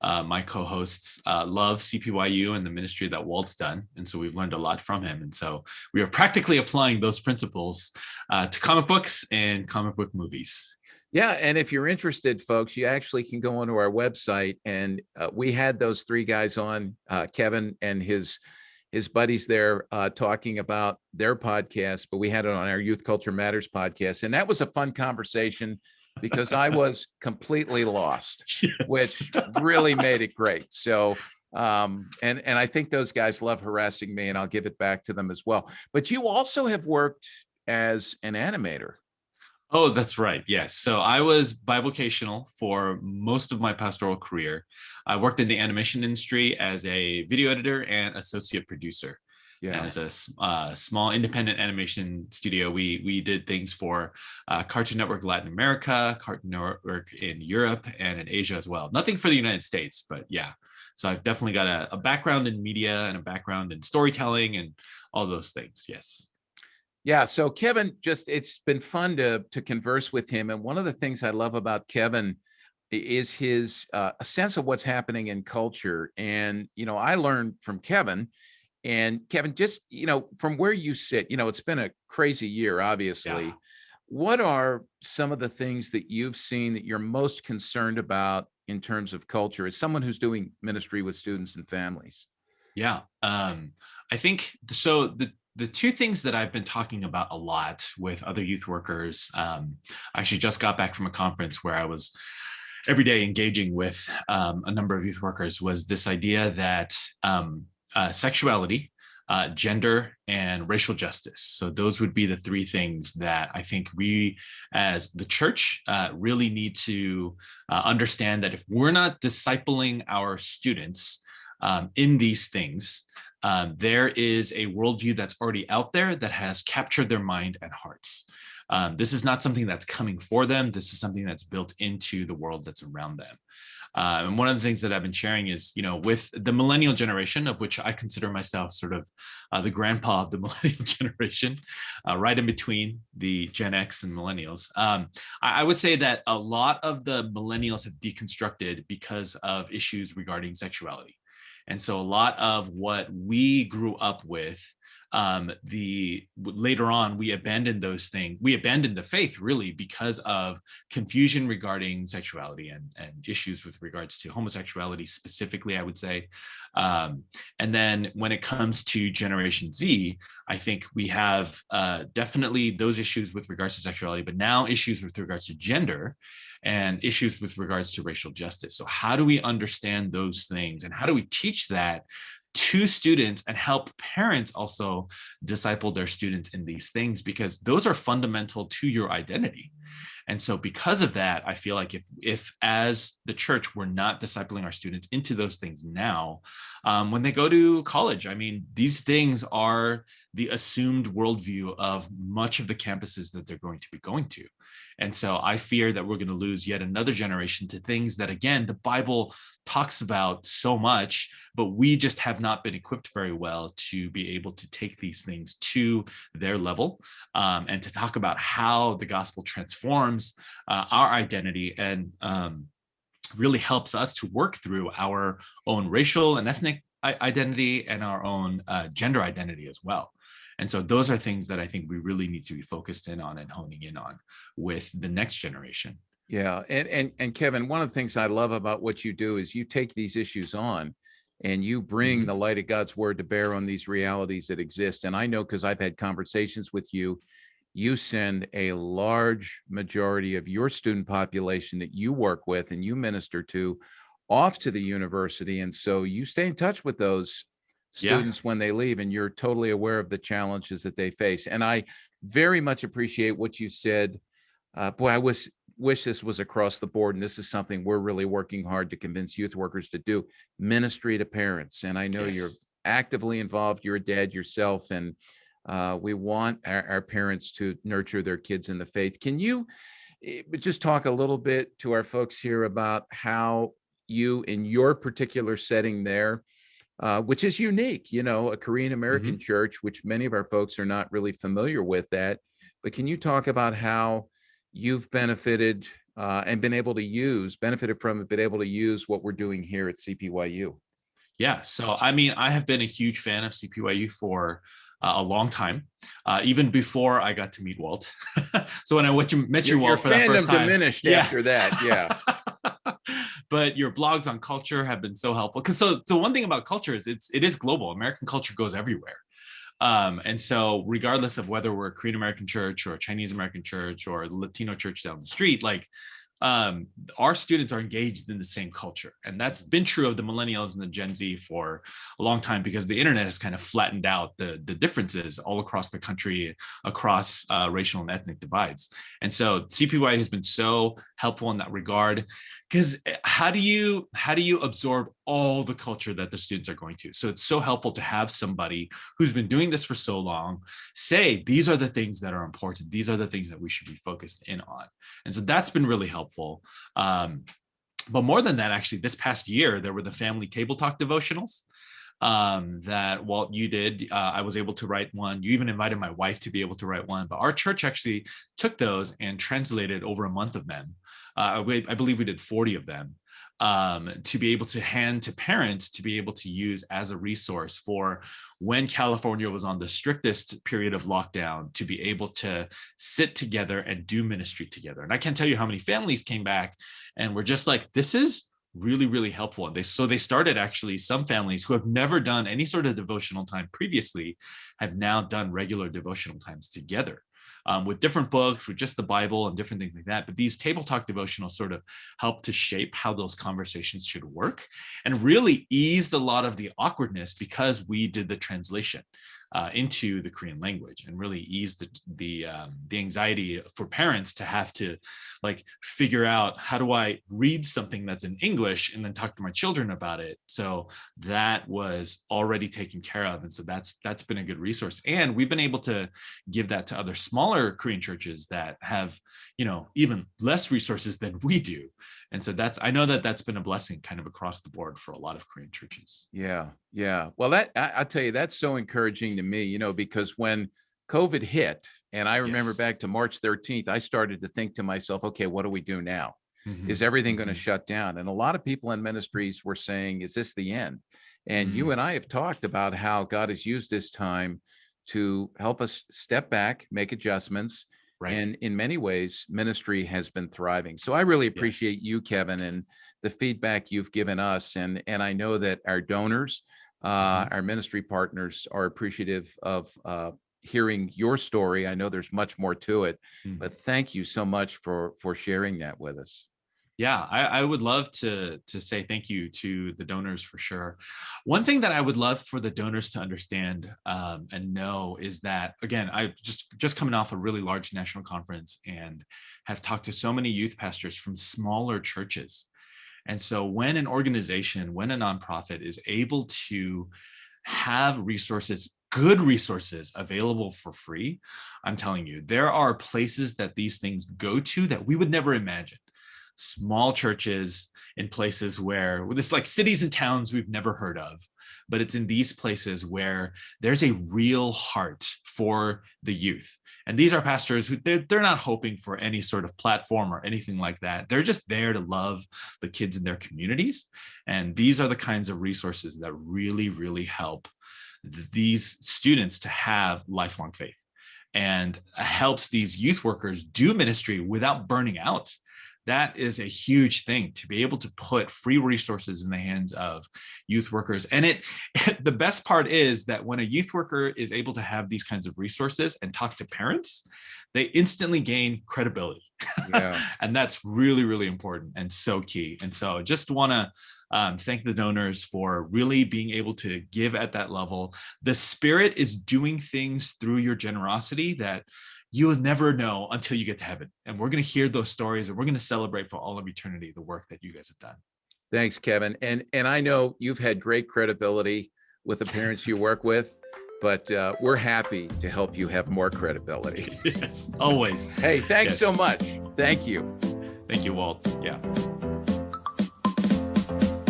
My co-hosts love CPYU and the ministry that Walt's done. And so we've learned a lot from him. And so we are practically applying those principles to comic books and comic book movies. Yeah. And if you're interested, folks, you actually can go onto our website, and we had those three guys on, Kevin and his buddies there talking about their podcast, but we had it on our Youth Culture Matters podcast. And that was a fun conversation because I was completely lost, which really made it great. So, and I think those guys love harassing me, and I'll give it back to them as well. But you also have worked as an animator. Oh, that's right. Yes. So I was bivocational for most of my pastoral career. I worked in the animation industry as a video editor and associate producer. Yeah. As a small independent animation studio, we did things for Cartoon Network Latin America, Cartoon Network in Europe, and in Asia as well. Nothing for the United States, but yeah. So I've definitely got a background in media and a background in storytelling and all those things. Yes. Yeah. So Kevin, it's been fun to converse with him. And one of the things I love about Kevin is his a sense of what's happening in culture. And, I learned from Kevin, and Kevin, just, from where you sit, it's been a crazy year, obviously. Yeah. What are some of the things that you've seen that you're most concerned about in terms of culture as someone who's doing ministry with students and families? Yeah. I think so. The two things that I've been talking about a lot with other youth workers, I actually just got back from a conference where I was every day engaging with a number of youth workers, was this idea that sexuality, gender, and racial justice. So those would be the three things that I think we as the church really need to understand, that if we're not discipling our students in these things, there is a worldview that's already out there that has captured their mind and hearts. This is not something that's coming for them. This is something that's built into the world that's around them. And one of the things that I've been sharing is, with the millennial generation, of which I consider myself sort of the grandpa of the millennial generation, right in between the Gen X and millennials. I would say that a lot of the millennials have deconstructed because of issues regarding sexuality. And so a lot of what we grew up with Later on, we abandoned those things. We abandoned the faith really because of confusion regarding sexuality and issues with regards to homosexuality specifically, I would say. And then when it comes to Generation Z, I think we have definitely those issues with regards to sexuality, but now issues with regards to gender and issues with regards to racial justice. So how do we understand those things, and how do we teach that to students and help parents also disciple their students in these things, because those are fundamental to your identity. And so because of that, I feel like if as the church, we're not discipling our students into those things now, when they go to college, I mean, these things are the assumed worldview of much of the campuses that they're going to be going to. And so I fear that we're going to lose yet another generation to things that, again, the Bible talks about so much, but we just have not been equipped very well to be able to take these things to their level, and to talk about how the gospel transforms our identity and really helps us to work through our own racial and ethnic identity and our own gender identity as well. And so those are things that I think we really need to be focused in on and honing in on with the next generation. Yeah. And Kevin, one of the things I love about what you do is you take these issues on and you bring the light of God's word to bear on these realities that exist. And I know, because I've had conversations with you, you send a large majority of your student population that you work with and you minister to off to the university. And so you stay in touch with those students when they leave, and you're totally aware of the challenges that they face. And I very much appreciate what you said. Boy, I wish this was across the board, and this is something we're really working hard to convince youth workers to do: ministry to parents. And I know you're actively involved. You're a dad yourself, and we want our parents to nurture their kids in the faith. Can you just talk a little bit to our folks here about how you, in your particular setting there, which is unique, a Korean American church, which many of our folks are not really familiar with that. But can you talk about how you've benefited and benefited from and been able to use what we're doing here at CPYU? Yeah. So, I mean, I have been a huge fan of CPYU for a long time, even before I got to meet Walt. So when I met you, Walt, for that first time, diminished after that. Yeah. But your blogs on culture have been so helpful. Because so one thing about culture is it is global. American culture goes everywhere. And so regardless of whether we're a Korean American church or a Chinese American church or a Latino church down the street, like our students are engaged in the same culture. And that's been true of the millennials and the Gen Z for a long time, because the internet has kind of flattened out the differences all across the country, across racial and ethnic divides. And so CPY has been so helpful in that regard, because how do you absorb all the culture that the students are going to? So it's so helpful to have somebody who's been doing this for so long say, these are the things that are important. These are the things that we should be focused in on. And so that's been really helpful. But more than that, actually, this past year, there were the family table talk devotionals that Walt, you did. I was able to write one. You even invited my wife to be able to write one. But our church actually took those and translated over a month of them. I believe we did 40 of them, to be able to hand to parents to be able to use as a resource for when California was on the strictest period of lockdown, to be able to sit together and do ministry together. And I can't tell you how many families came back and were just like, this is really, really helpful. And they started, actually, some families who have never done any sort of devotional time previously have now done regular devotional times together. With different books, with just the Bible and different things like that. But these table talk devotionals sort of help to shape how those conversations should work, and really eased a lot of the awkwardness, because we did the translation into the Korean language, and really eased the anxiety for parents to have to like figure out, how do I read something that's in English and then talk to my children about it? So that was already taken care of. And so that's been a good resource. And we've been able to give that to other smaller Korean churches that have, even less resources than we do. And so I know that's been a blessing kind of across the board for a lot of Korean churches. Yeah. Well, I tell you, that's so encouraging to me, because when COVID hit, and I remember back to March 13th, I started to think to myself, okay, what do we do now? Is everything going to shut down? And a lot of people in ministries were saying, is this the end? And you and I have talked about how God has used this time to help us step back, make adjustments. Right. And in many ways, ministry has been thriving. So I really appreciate Yes. you, Kevin, and the feedback you've given us. And I know that our donors, our ministry partners are appreciative of hearing your story. I know there's much more to it, but thank you so much for sharing that with us. Yeah, I would love to say thank you to the donors for sure. One thing that I would love for the donors to understand and know is that, again, I just coming off a really large national conference and have talked to so many youth pastors from smaller churches. And so when an organization, when a nonprofit is able to have resources, good resources available for free, I'm telling you, there are places that these things go to that we would never imagine. Small churches in places where it's like cities and towns we've never heard of, but it's in these places where there's a real heart for the youth. And these are pastors who they're not hoping for any sort of platform or anything like that. They're just there to love the kids in their communities. And these are the kinds of resources that really, really help these students to have lifelong faith and helps these youth workers do ministry without burning out. That is a huge thing, to be able to put free resources in the hands of youth workers. And the best part is that when a youth worker is able to have these kinds of resources and talk to parents, they instantly gain credibility. Yeah. And that's really, really important and so key. And so just want to thank the donors for really being able to give at that level. The Spirit is doing things through your generosity that you'll never know until you get to heaven. And we're going to hear those stories, and we're going to celebrate for all of eternity the work that you guys have done. Thanks, Kevin. And I know you've had great credibility with the parents you work with, but we're happy to help you have more credibility. Yes, always. Hey, thanks so much. Thank you. Thank you, Walt. Yeah.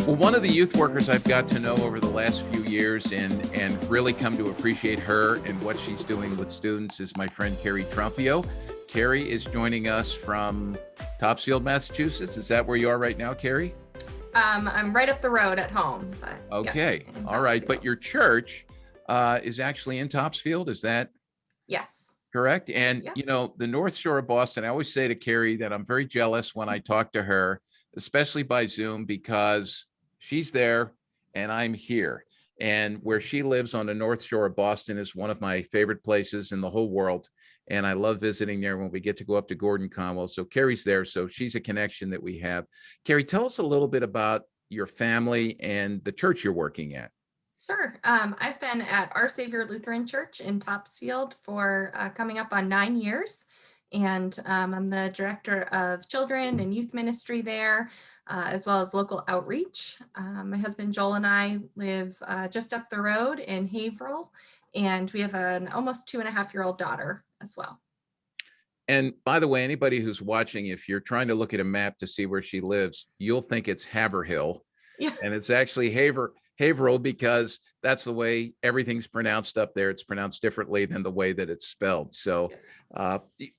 Well, one of the youth workers I've got to know over the last few years and really come to appreciate her and what she's doing with students is my friend Carrie Trumfio. Carrie is joining us from Topsfield, Massachusetts. Is that where you are right now, Carrie? I'm right up the road at home. But okay. Yeah, all right. But your church is actually in Topsfield. Is that yes, correct? And, yeah. you know, the North Shore of Boston, I always say to Carrie that I'm very jealous when I talk to her, especially by Zoom, because she's there and I'm here. And where she lives on the North Shore of Boston is one of my favorite places in the whole world. And I love visiting there when we get to go up to Gordon Conwell. So Carrie's there. So she's a connection that we have. Carrie, tell us a little bit about your family and the church you're working at. Sure. I've been at Our Savior Lutheran Church in Topsfield for coming up on 9 years. And I'm the director of children and youth ministry there, as well as local outreach. My husband Joel and I live just up the road in Haverhill, and we have an almost 2.5-year-old daughter as well. And by the way, anybody who's watching, if you're trying to look at a map to see where she lives, you'll think it's Haverhill. Yeah. And it's actually Haverhill, because that's the way everything's pronounced up there. It's pronounced differently than the way that it's spelled. So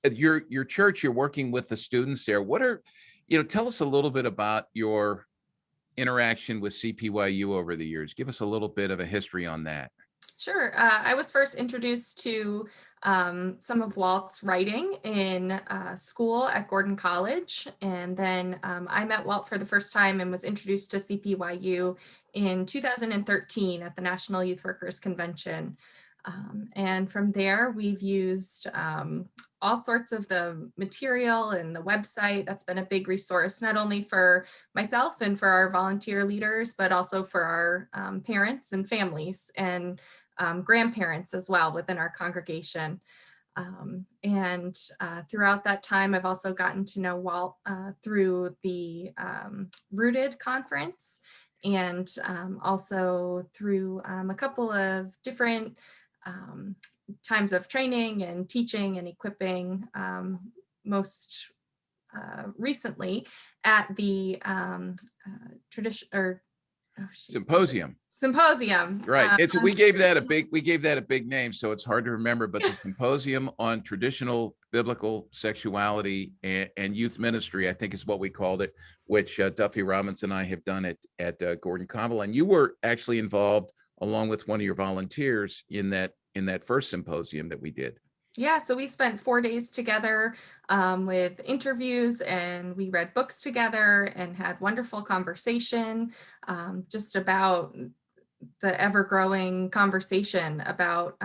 your church, you're working with the students there. Tell us a little bit about your interaction with CPYU over the years. Give us a little bit of a history on that. Sure. I was first introduced to some of Walt's writing in school at Gordon College. And then I met Walt for the first time and was introduced to CPYU in 2013 at the National Youth Workers Convention. And from there, we've used all sorts of the material and the website. That's been a big resource, not only for myself and for our volunteer leaders, but also for our parents and families and grandparents as well within our congregation. And throughout that time, I've also gotten to know Walt through the Rooted conference, and also through a couple of different times of training and teaching and equipping, most recently at the Symposium. Right. We gave that a big name, so it's hard to remember, but the Symposium on Traditional Biblical Sexuality and Youth Ministry, I think is what we called it, which Duffy Robbins and I have done at Gordon Conwell. And you were actually involved along with one of your volunteers in that first symposium that we did. Yeah, so we spent 4 days together with interviews, and we read books together and had wonderful conversation just about the ever-growing conversation about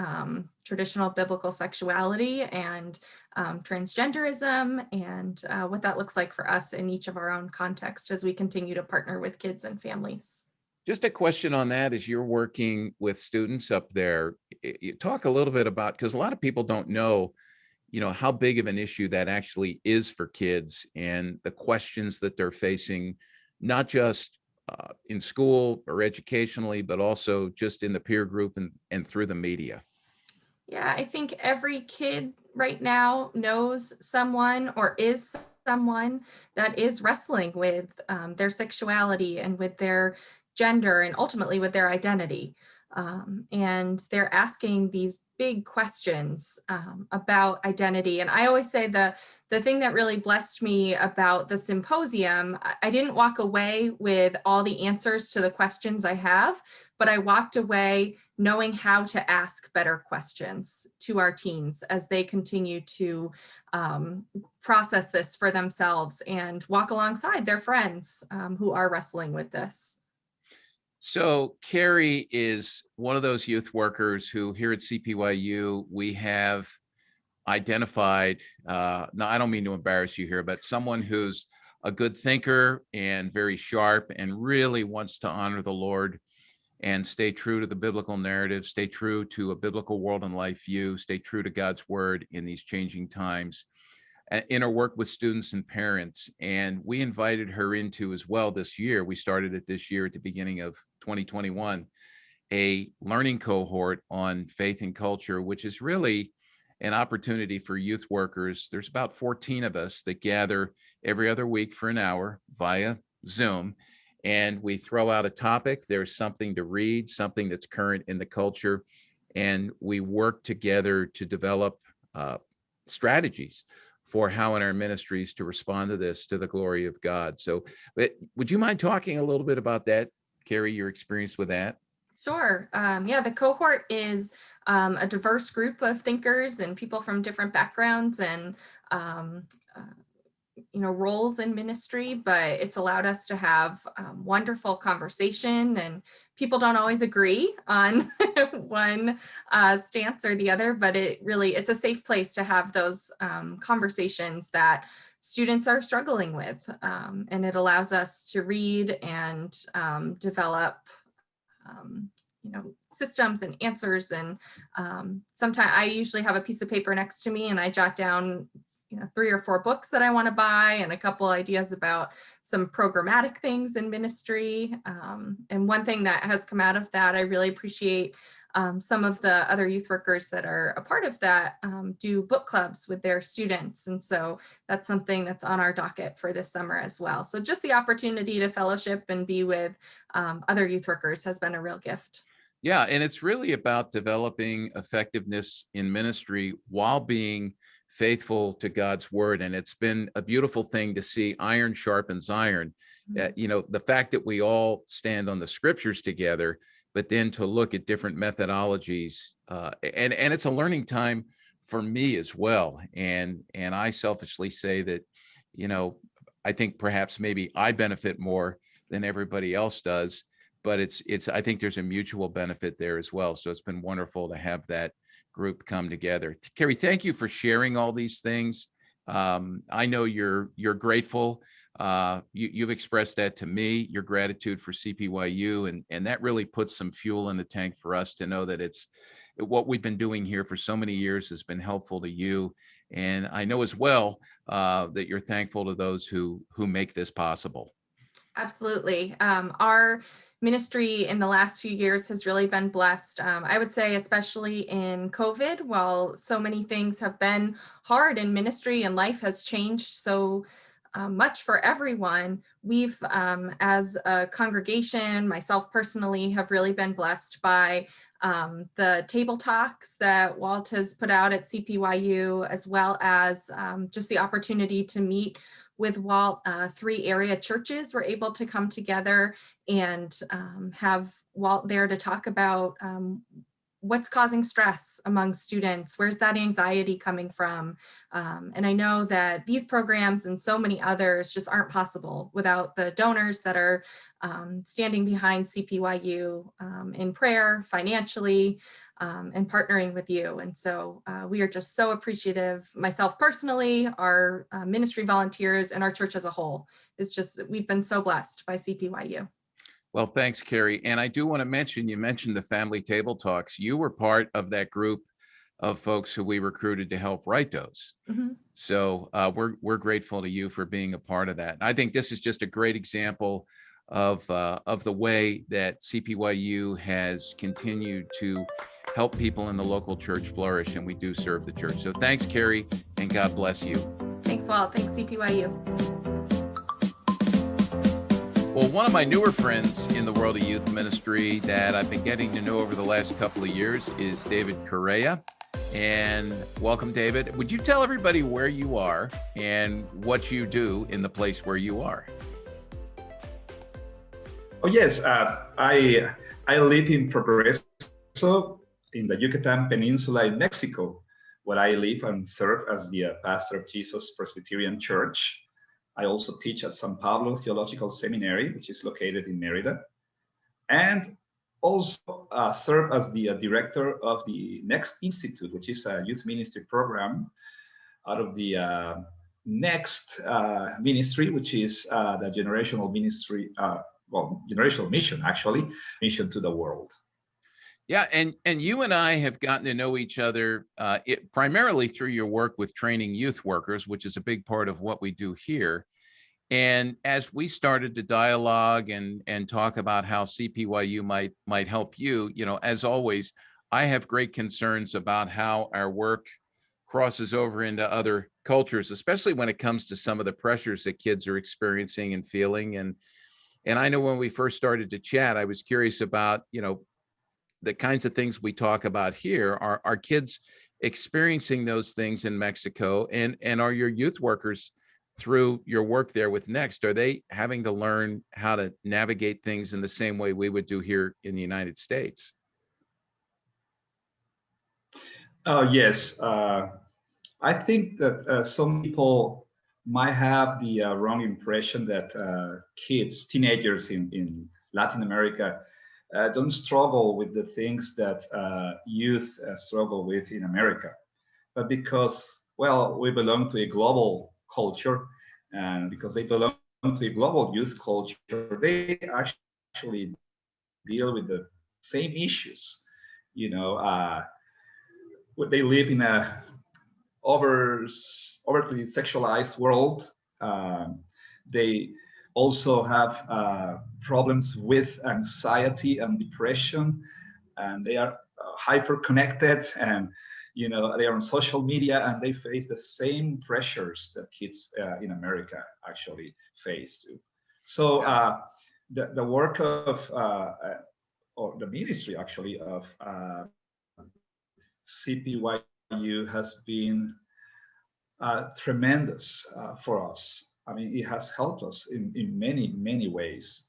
traditional biblical sexuality and transgenderism, and what that looks like for us in each of our own context as we continue to partner with kids and families. Just a question on that, as you're working with students up there, you talk a little bit about, because a lot of people don't know, how big of an issue that actually is for kids and the questions that they're facing, not just in school or educationally, but also just in the peer group and through the media. Yeah, I think every kid right now knows someone or is someone that is wrestling with their sexuality and with their gender and ultimately with their identity. And they're asking these big questions about identity. And I always say the thing that really blessed me about the symposium, I didn't walk away with all the answers to the questions I have, but I walked away knowing how to ask better questions to our teens as they continue to process this for themselves and walk alongside their friends who are wrestling with this. So Carrie is one of those youth workers who here at CPYU, we have identified, now I don't mean to embarrass you here, but someone who's a good thinker and very sharp and really wants to honor the Lord and stay true to the biblical narrative, stay true to a biblical world and life view, stay true to God's word in these changing times, in her work with students and parents. And we invited her into as well this year. We started it this year at the beginning of 2021, a learning cohort on faith and culture, which is really an opportunity for youth workers. There's about 14 of us that gather every other week for an hour via Zoom. And we throw out a topic. There's something to read, something that's current in the culture. And we work together to develop strategies for how in our ministries to respond to this to the glory of God. So would you mind talking a little bit about that, Carrie, your experience with that? Sure. Yeah, the cohort is a diverse group of thinkers and people from different backgrounds and roles in ministry, but it's allowed us to have wonderful conversation, and people don't always agree on one stance or the other, but it's a safe place to have those conversations that students are struggling with, and it allows us to read and develop systems and answers. And sometimes I usually have a piece of paper next to me and I jot down 3 or 4 books that I want to buy and a couple ideas about some programmatic things in ministry. And one thing that has come out of that, I really appreciate some of the other youth workers that are a part of that do book clubs with their students. And so that's something that's on our docket for this summer as well. So just the opportunity to fellowship and be with other youth workers has been a real gift. Yeah, and it's really about developing effectiveness in ministry while being faithful to God's word. And it's been a beautiful thing to see iron sharpens iron. The fact that we all stand on the scriptures together, but then to look at different methodologies, and it's a learning time for me as well. And I selfishly say that, I think perhaps maybe I benefit more than everybody else does, but I think there's a mutual benefit there as well. So it's been wonderful to have that group come together. Carrie, thank you for sharing all these things. I know you're grateful. You've expressed that to me, your gratitude for CPYU, and that really puts some fuel in the tank for us to know that it's what we've been doing here for so many years has been helpful to you. And I know as well that you're thankful to those who make this possible. Absolutely. Our ministry in the last few years has really been blessed. I would say, especially in COVID, while so many things have been hard in ministry and life has changed so much for everyone, we've, as a congregation, myself personally, have really been blessed by the table talks that Walt has put out at CPYU, as well as just the opportunity to meet with Walt, 3 area churches were able to come together and have Walt there to talk about what's causing stress among students, where's that anxiety coming from? And I know that these programs and so many others just aren't possible without the donors that are standing behind CPYU in prayer, financially, and partnering with you. And so we are just so appreciative, myself personally, our ministry volunteers, and our church as a whole. It's just, we've been so blessed by CPYU. Well, thanks, Carrie. And I do want to mention, you mentioned the family table talks. You were part of that group of folks who we recruited to help write those. Mm-hmm. So we're grateful to you for being a part of that. I think this is just a great example of the way that CPYU has continued to help people in the local church flourish, and we do serve the church. So thanks, Carrie, and God bless you. Thanks, Walt. Thanks, CPYU. Well, one of my newer friends in the world of youth ministry that I've been getting to know over the last couple of years is David Correa. And welcome, David. Would you tell everybody where you are and what you do in the place where you are? Oh, yes. I live in Progreso in the Yucatan Peninsula in Mexico, where I live and serve as the pastor of Jesus Presbyterian Church. I also teach at San Pablo Theological Seminary, which is located in Merida, and also serve as the director of the Next Institute, which is a youth ministry program out of the Next ministry, which is the generational ministry, generational mission, actually, mission to the world. Yeah, and you and I have gotten to know each other primarily through your work with training youth workers, which is a big part of what we do here. And as we started to dialogue and talk about how CPYU might help you, as always, I have great concerns about how our work crosses over into other cultures, especially when it comes to some of the pressures that kids are experiencing and feeling. And I know when we first started to chat, I was curious about, the kinds of things we talk about here. Are kids experiencing those things in Mexico? And are your youth workers, through your work there with Next, are they having to learn how to navigate things in the same way we would do here in the United States? Yes. I think that some people might have the wrong impression that kids, teenagers in Latin America don't struggle with the things that youth struggle with in America. But because, well, we belong to a global culture, and because they belong to a global youth culture, they actually deal with the same issues. They live in a overtly sexualized world. They also have problems with anxiety and depression, and they are hyper connected, and they are on social media, and they face the same pressures that kids in America actually face too. So the work of or the ministry actually of CPYU has been tremendous for us. I mean, it has helped us in many, many ways.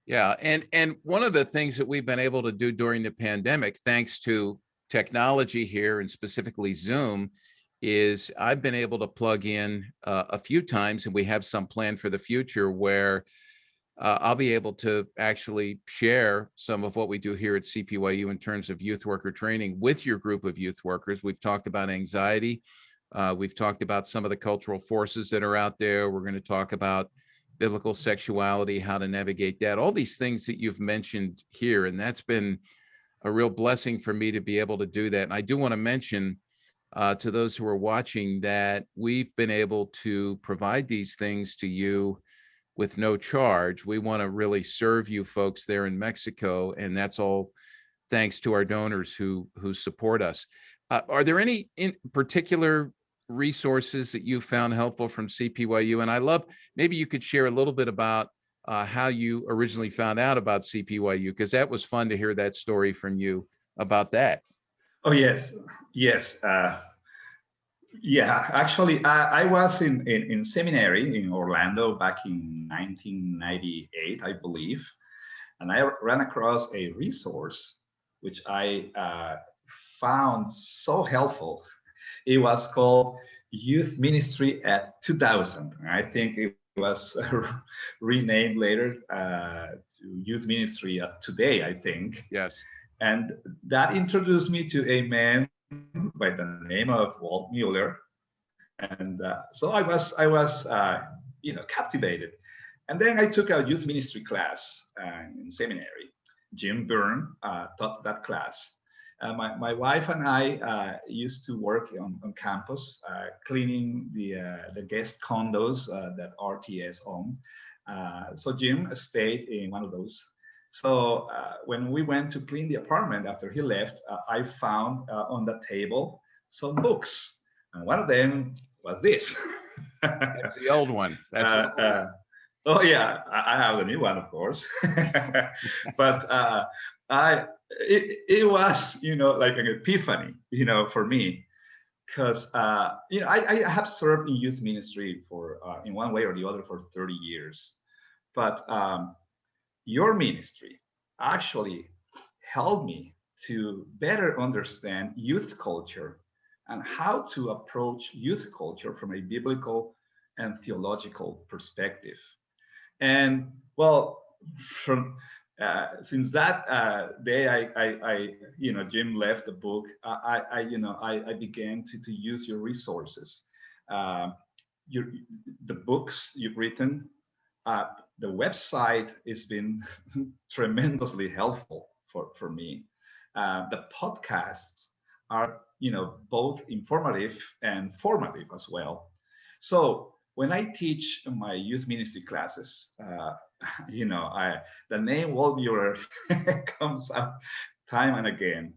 Yeah, and one of the things that we've been able to do during the pandemic, thanks to technology here and specifically Zoom, is I've been able to plug in a few times, and we have some planned for the future where I'll be able to actually share some of what we do here at CPYU in terms of youth worker training with your group of youth workers. We've talked about anxiety. We've talked about some of the cultural forces that are out there. We're going to talk about biblical sexuality, how to navigate that, all these things that you've mentioned here. And that's been a real blessing for me to be able to do that. And I do want to mention to those who are watching that we've been able to provide these things to you with no charge. We want to really serve you folks there in Mexico, and that's all thanks to our donors who support us. Are there any in particular resources that you found helpful from CPYU? And I love, maybe you could share a little bit about how you originally found out about CPYU, because that was fun to hear that story from you about that. Oh, yes. Yeah, actually, I was in seminary in Orlando back in 1998, I believe, and I ran across a resource which I found so helpful. It was called Youth Ministry at 2000. I think it was renamed later to Youth Ministry at Today, I think. Yes. And that introduced me to a man by the name of Walt Mueller. And so I was captivated. And then I took a youth ministry class in seminary. Jim Byrne taught that class. My wife and I used to work on campus, cleaning the guest condos that RTS owned. So Jim stayed in one of those. So when we went to clean the apartment after he left, I found on the table some books. And one of them was this. That's the old one. That's the old one. Oh yeah, I have the new one, of course. But it was like an epiphany, for me, because I have served in youth ministry for in one way or the other for 30 years, but your ministry actually helped me to better understand youth culture and how to approach youth culture from a biblical and theological perspective. And well, from since that day, Jim left the book. I began to use your resources, uh, your the books you've written. Uh, the website has been tremendously helpful for me. The podcasts are, both informative and formative as well. So when I teach my youth ministry classes, the name Walt Mueller comes up time and again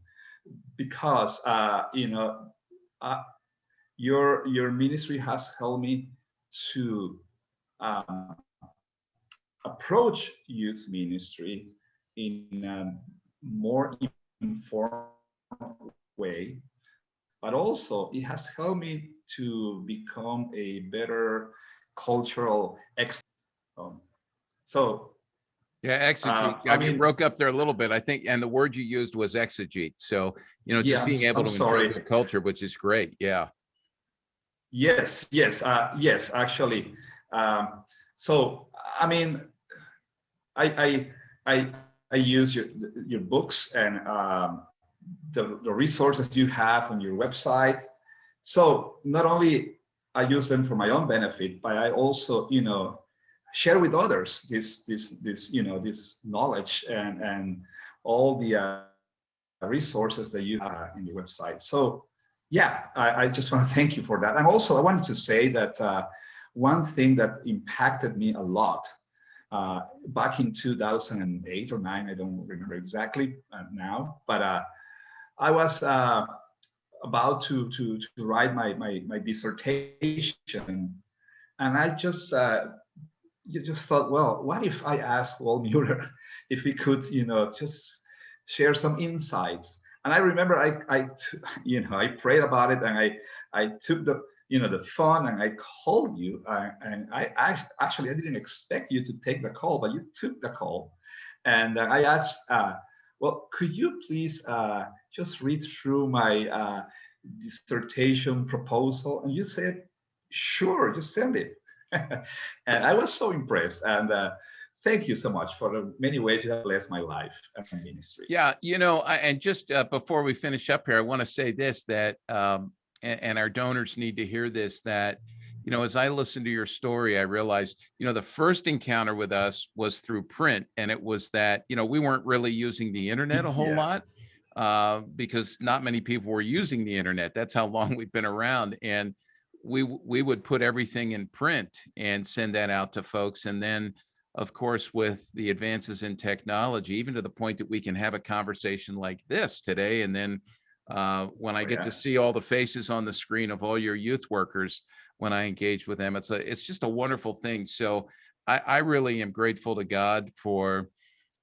because uh, your ministry has helped me to um, approach youth ministry in a more informed way, but also it has helped me to become a better cultural expert. Um, so, Yeah, exegete. I You mean, broke up there a little bit, I think, and the word you used was exegete. So, yeah, just being able I'm to sorry. interpret culture, which is great. Yeah. Yes, actually. Um, so, I mean, I I I, I use your books and the resources you have on your website. So not only I use them for my own benefit, but I also, share with others this knowledge and all the resources that you have in your website. So yeah, I just want to thank you for that. And also I wanted to say that one thing that impacted me a lot back in 2008 or 9, I don't remember exactly now, but I was about to write my dissertation, and I just you just thought, well, what if I asked Walt Mueller if he could, just share some insights? And I remember I prayed about it, and I took the phone and I called you, and actually I didn't expect you to take the call, but you took the call, and I asked, well, could you please just read through my dissertation proposal? And you said, sure, just send it. And I was so impressed. And thank you so much for the many ways you have blessed my life and ministry. Yeah. And just before we finish up here, I want to say this, that, and our donors need to hear this, that, as I listened to your story, I realized, the first encounter with us was through print. And it was that, we weren't really using the internet a whole Yeah. lot because not many people were using the internet. That's how long we've been around. And we would put everything in print and send that out to folks. And then, of course, with the advances in technology, even to the point that we can have a conversation like this today. And then when I get to see all the faces on the screen of all your youth workers, when I engage with them, it's just a wonderful thing. So I really am grateful to God for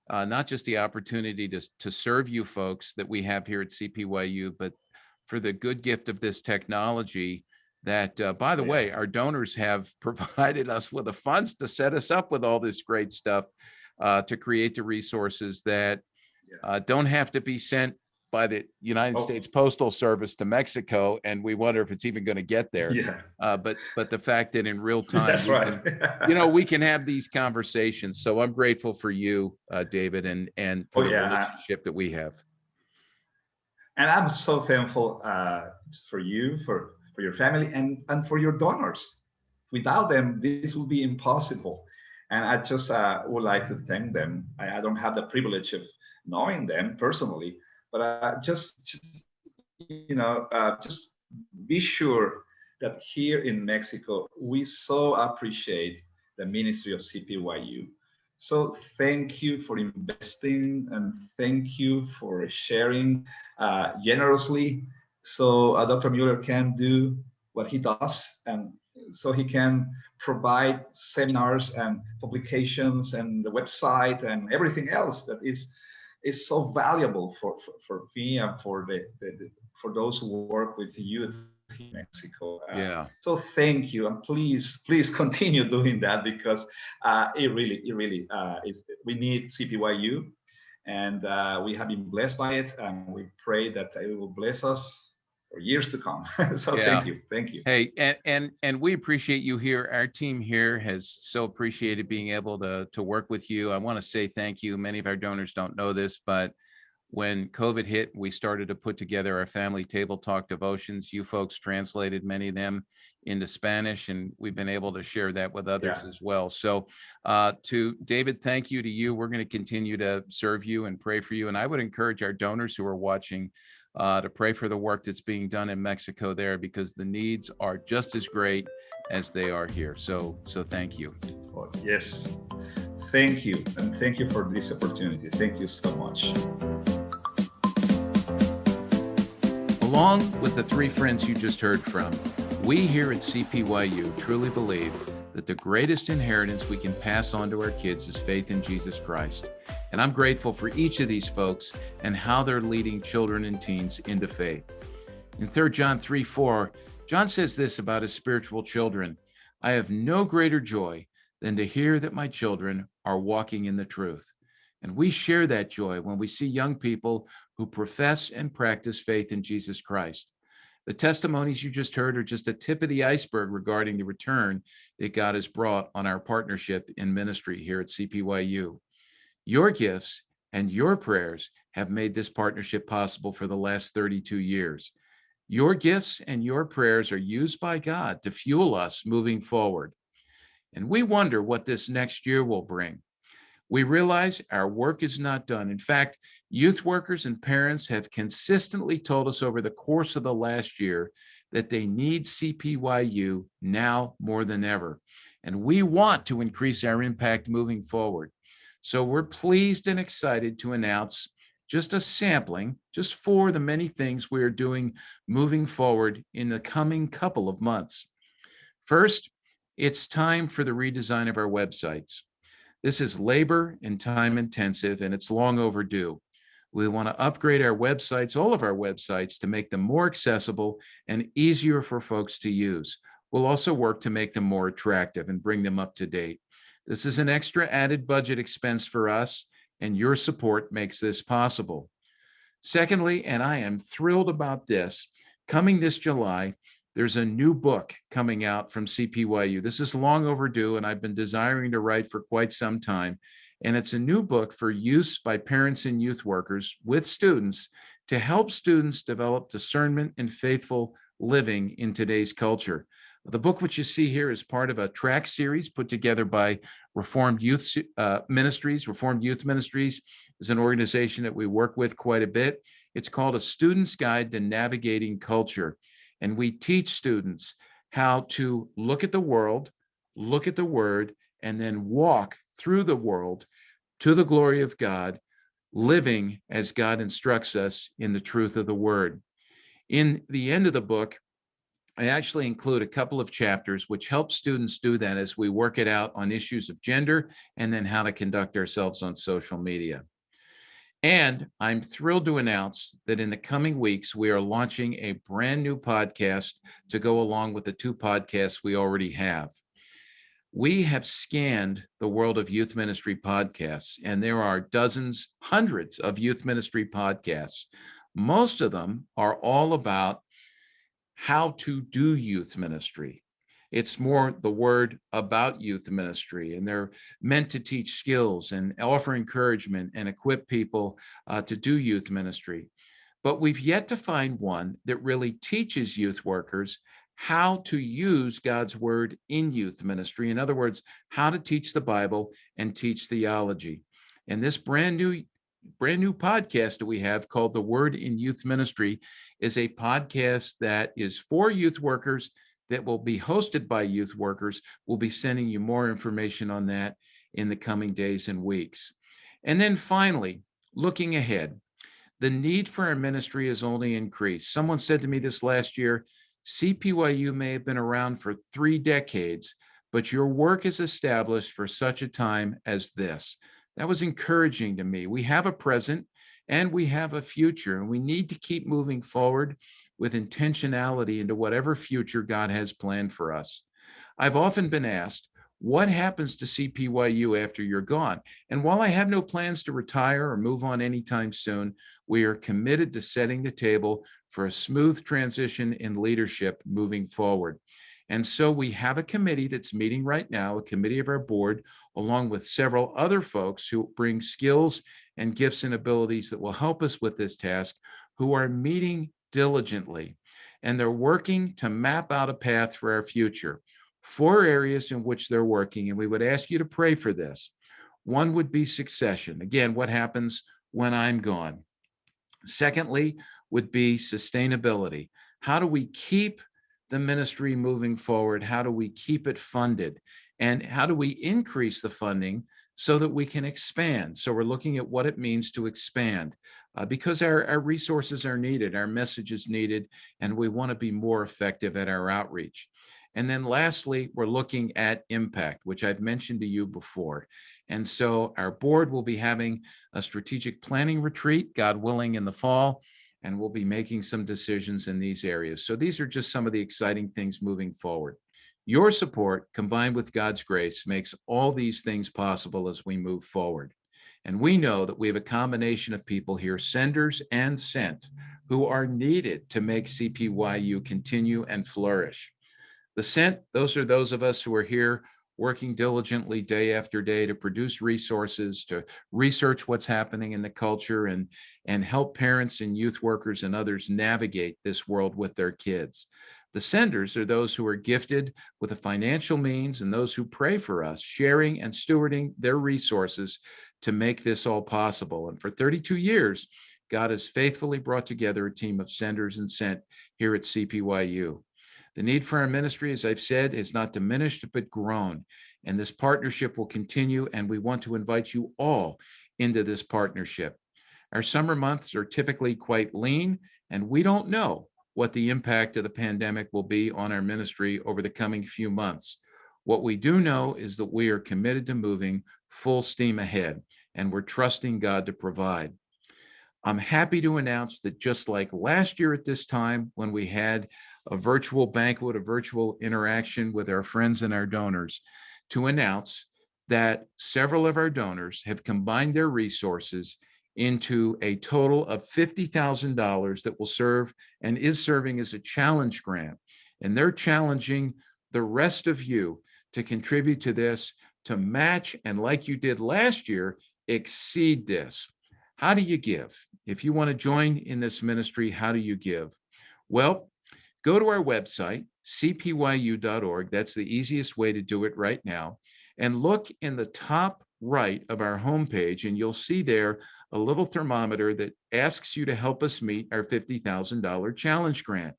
not just the opportunity to serve you folks that we have here at CPYU, but for the good gift of this technology that, by the Yeah. way, our donors have provided us with the funds to set us up with all this great stuff, to create the resources that Yeah. don't have to be sent by the United Oh. States Postal Service to Mexico, and we wonder if it's even going to get there. Yeah. But the fact that in real time That's we right. can, we can have these conversations. So I'm grateful for you, David, and for Oh the yeah. relationship that we have. And I'm so thankful just for you, for your family, and for your donors. Without them, this would be impossible. And I just would like to thank them. I don't have the privilege of knowing them personally, but just be sure that here in Mexico, we so appreciate the ministry of CPYU. So thank you for investing, and thank you for sharing generously, so Dr. Mueller can do what he does, and so he can provide seminars and publications and the website and everything else that is so valuable for me and for those who work with youth in Mexico. Yeah. So thank you, and please continue doing that, because it really is. We need CPYU, and we have been blessed by it, and we pray that it will bless us for years to come. So Yeah. thank you. Hey, and we appreciate you here. Our team here has so appreciated being able to work with you. I want to say thank you. Many of our donors don't know this, but when COVID hit, we started to put together our family table talk devotions. You folks translated many of them into Spanish, and we've been able to share that with others as well. So to David, thank you to you. We're going to continue to serve you and pray for you. And I would encourage our donors who are watching to pray for the work that's being done in Mexico there, because the needs are just as great as they are here. So thank you. Oh, yes. Thank you. And thank you for this opportunity. Thank you so much. Along with the three friends you just heard from, we here at CPYU truly believe that the greatest inheritance we can pass on to our kids is faith in Jesus Christ. And I'm grateful for each of these folks and how they're leading children and teens into faith. In 3 John 3:4, John says this about his spiritual children: I have no greater joy than to hear that my children are walking in the truth. And we share that joy when we see young people who profess and practice faith in Jesus Christ. The testimonies you just heard are just a tip of the iceberg regarding the return that God has brought on our partnership in ministry here at CPYU. Your gifts and your prayers have made this partnership possible for the last 32 years. Your gifts and your prayers are used by God to fuel us moving forward. And we wonder what this next year will bring. We realize our work is not done. In fact, youth workers and parents have consistently told us over the course of the last year that they need CPYU now more than ever. And we want to increase our impact moving forward. So we're pleased and excited to announce just a sampling, just for the many things we are doing moving forward in the coming couple of months. First, it's time for the redesign of our websites. This is labor and time intensive, and it's long overdue. We want to upgrade our websites, all of our websites, to make them more accessible and easier for folks to use. We'll also work to make them more attractive and bring them up to date. This is an extra added budget expense for us, and your support makes this possible. Secondly, and I am thrilled about this, coming this July, there's a new book coming out from CPYU. This is long overdue, and I've been desiring to write for quite some time. And it's a new book for use by parents and youth workers with students to help students develop discernment and faithful living in today's culture. The book, which you see here, is part of a track series put together by Reformed Youth Ministries. Reformed Youth Ministries is an organization that we work with quite a bit. It's called A Student's Guide to Navigating Culture. And we teach students how to look at the world, look at the word, and then walk through the world to the glory of God, living as God instructs us in the truth of the word. In the end of the book, I actually include a couple of chapters which help students do that as we work it out on issues of gender and then how to conduct ourselves on social media. And I'm thrilled to announce that in the coming weeks, we are launching a brand new podcast to go along with the 2 podcasts we already have. We have scanned the world of youth ministry podcasts, and there are dozens, hundreds of youth ministry podcasts. Most of them are all about how to do youth ministry. It's more the word about youth ministry, and they're meant to teach skills and offer encouragement and equip people to do youth ministry. But we've yet to find one that really teaches youth workers how to use God's word in youth ministry. In other words, how to teach the Bible and teach theology. And this brand new podcast that we have called The Word in Youth Ministry is a podcast that is for youth workers, that will be hosted by youth workers. We'll be sending you more information on that in the coming days and weeks. And then finally, looking ahead, the need for our ministry has only increased. Someone said to me this last year, CPYU may have been around for 3 decades, but your work is established for such a time as this. That was encouraging to me. We have a present and we have a future, and we need to keep moving forward with intentionality into whatever future God has planned for us. I've often been asked, what happens to CPYU after you're gone? And while I have no plans to retire or move on anytime soon, we are committed to setting the table for a smooth transition in leadership moving forward. And so we have a committee that's meeting right now, a committee of our board, along with several other folks who bring skills and gifts and abilities that will help us with this task, who are meeting diligently. And they're working to map out a path for our future. 4 areas in which they're working, and we would ask you to pray for this. One would be succession. Again, what happens when I'm gone? Secondly, would be sustainability. How do we keep the ministry moving forward? How do we keep it funded? And how do we increase the funding so that we can expand? So we're looking at what it means to expand because our resources are needed, our message is needed, and we want to be more effective at our outreach. And then lastly, we're looking at impact, which I've mentioned to you before. And so our board will be having a strategic planning retreat, God willing, in the fall, and we'll be making some decisions in these areas. So these are just some of the exciting things moving forward. Your support, combined with God's grace, makes all these things possible as we move forward. And we know that we have a combination of people here, senders and sent, who are needed to make CPYU continue and flourish. The sent, those are those of us who are here working diligently day after day to produce resources, to research what's happening in the culture, and help parents and youth workers and others navigate this world with their kids. The senders are those who are gifted with the financial means and those who pray for us, sharing and stewarding their resources to make this all possible. And for 32 years, God has faithfully brought together a team of senders and sent here at CPYU. The need for our ministry, as I've said, is not diminished, but grown. And this partnership will continue, and we want to invite you all into this partnership. Our summer months are typically quite lean, and we don't know what the impact of the pandemic will be on our ministry over the coming few months. What we do know is that we are committed to moving full steam ahead, and we're trusting God to provide. I'm happy to announce that just like last year at this time, when we had a virtual banquet, a virtual interaction with our friends and our donors, to announce that several of our donors have combined their resources into a total of $50,000 that will serve and is serving as a challenge grant. And they're challenging the rest of you to contribute to this, to match, and like you did last year, exceed this. How do you give? If you want to join in this ministry, how do you give? Well, go to our website, cpyu.org. That's the easiest way to do it right now. And look in the top right of our homepage, and you'll see there a little thermometer that asks you to help us meet our $50,000 challenge grant.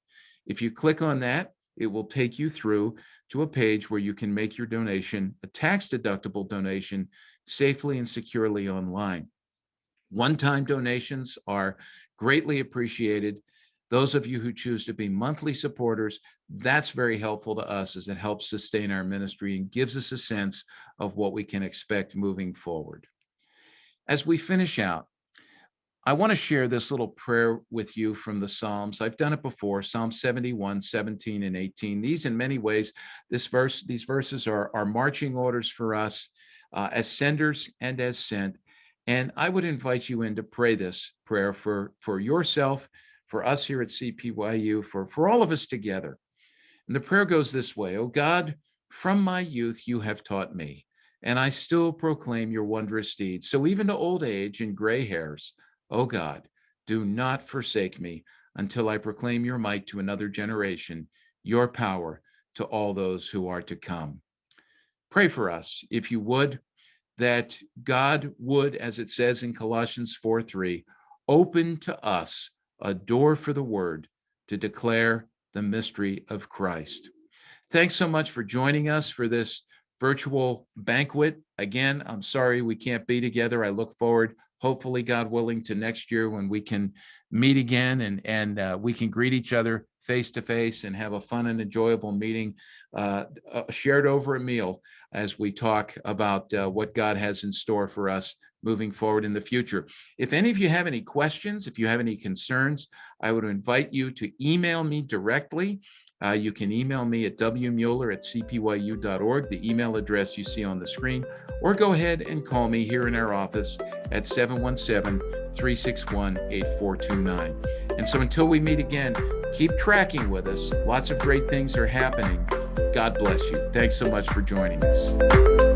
If you click on that, it will take you through to a page where you can make your donation, a tax-deductible donation, safely and securely online. One-time donations are greatly appreciated. Those of you who choose to be monthly supporters, that's very helpful to us as it helps sustain our ministry and gives us a sense of what we can expect moving forward. As we finish out, I want to share this little prayer with you from the Psalms. I've done it before, Psalm 71, 17, and 18. These, in many ways, these verses are marching orders for us as senders and as sent. And I would invite you in to pray this prayer for yourself, for us here at CPYU, for all of us together. And the prayer goes this way: "O God, from my youth you have taught me, and I still proclaim your wondrous deeds. So even to old age and gray hairs, O God, do not forsake me until I proclaim your might to another generation, your power to all those who are to come." Pray for us, if you would, that God would, as it says in Colossians 4:3, open to us a door for the word to declare the mystery of Christ. Thanks so much for joining us for this virtual banquet. Again, I'm sorry we can't be together. I look forward, hopefully, God willing, to next year when we can meet again and we can greet each other face to face and have a fun and enjoyable meeting shared over a meal as we talk about what God has in store for us moving forward in the future. If any of you have any questions, if you have any concerns, I would invite you to email me directly. You can email me at wmueller@cpyu.org, the email address you see on the screen, or go ahead and call me here in our office at 717-361-8429. And so until we meet again, keep tracking with us. Lots of great things are happening. God bless you. Thanks so much for joining us.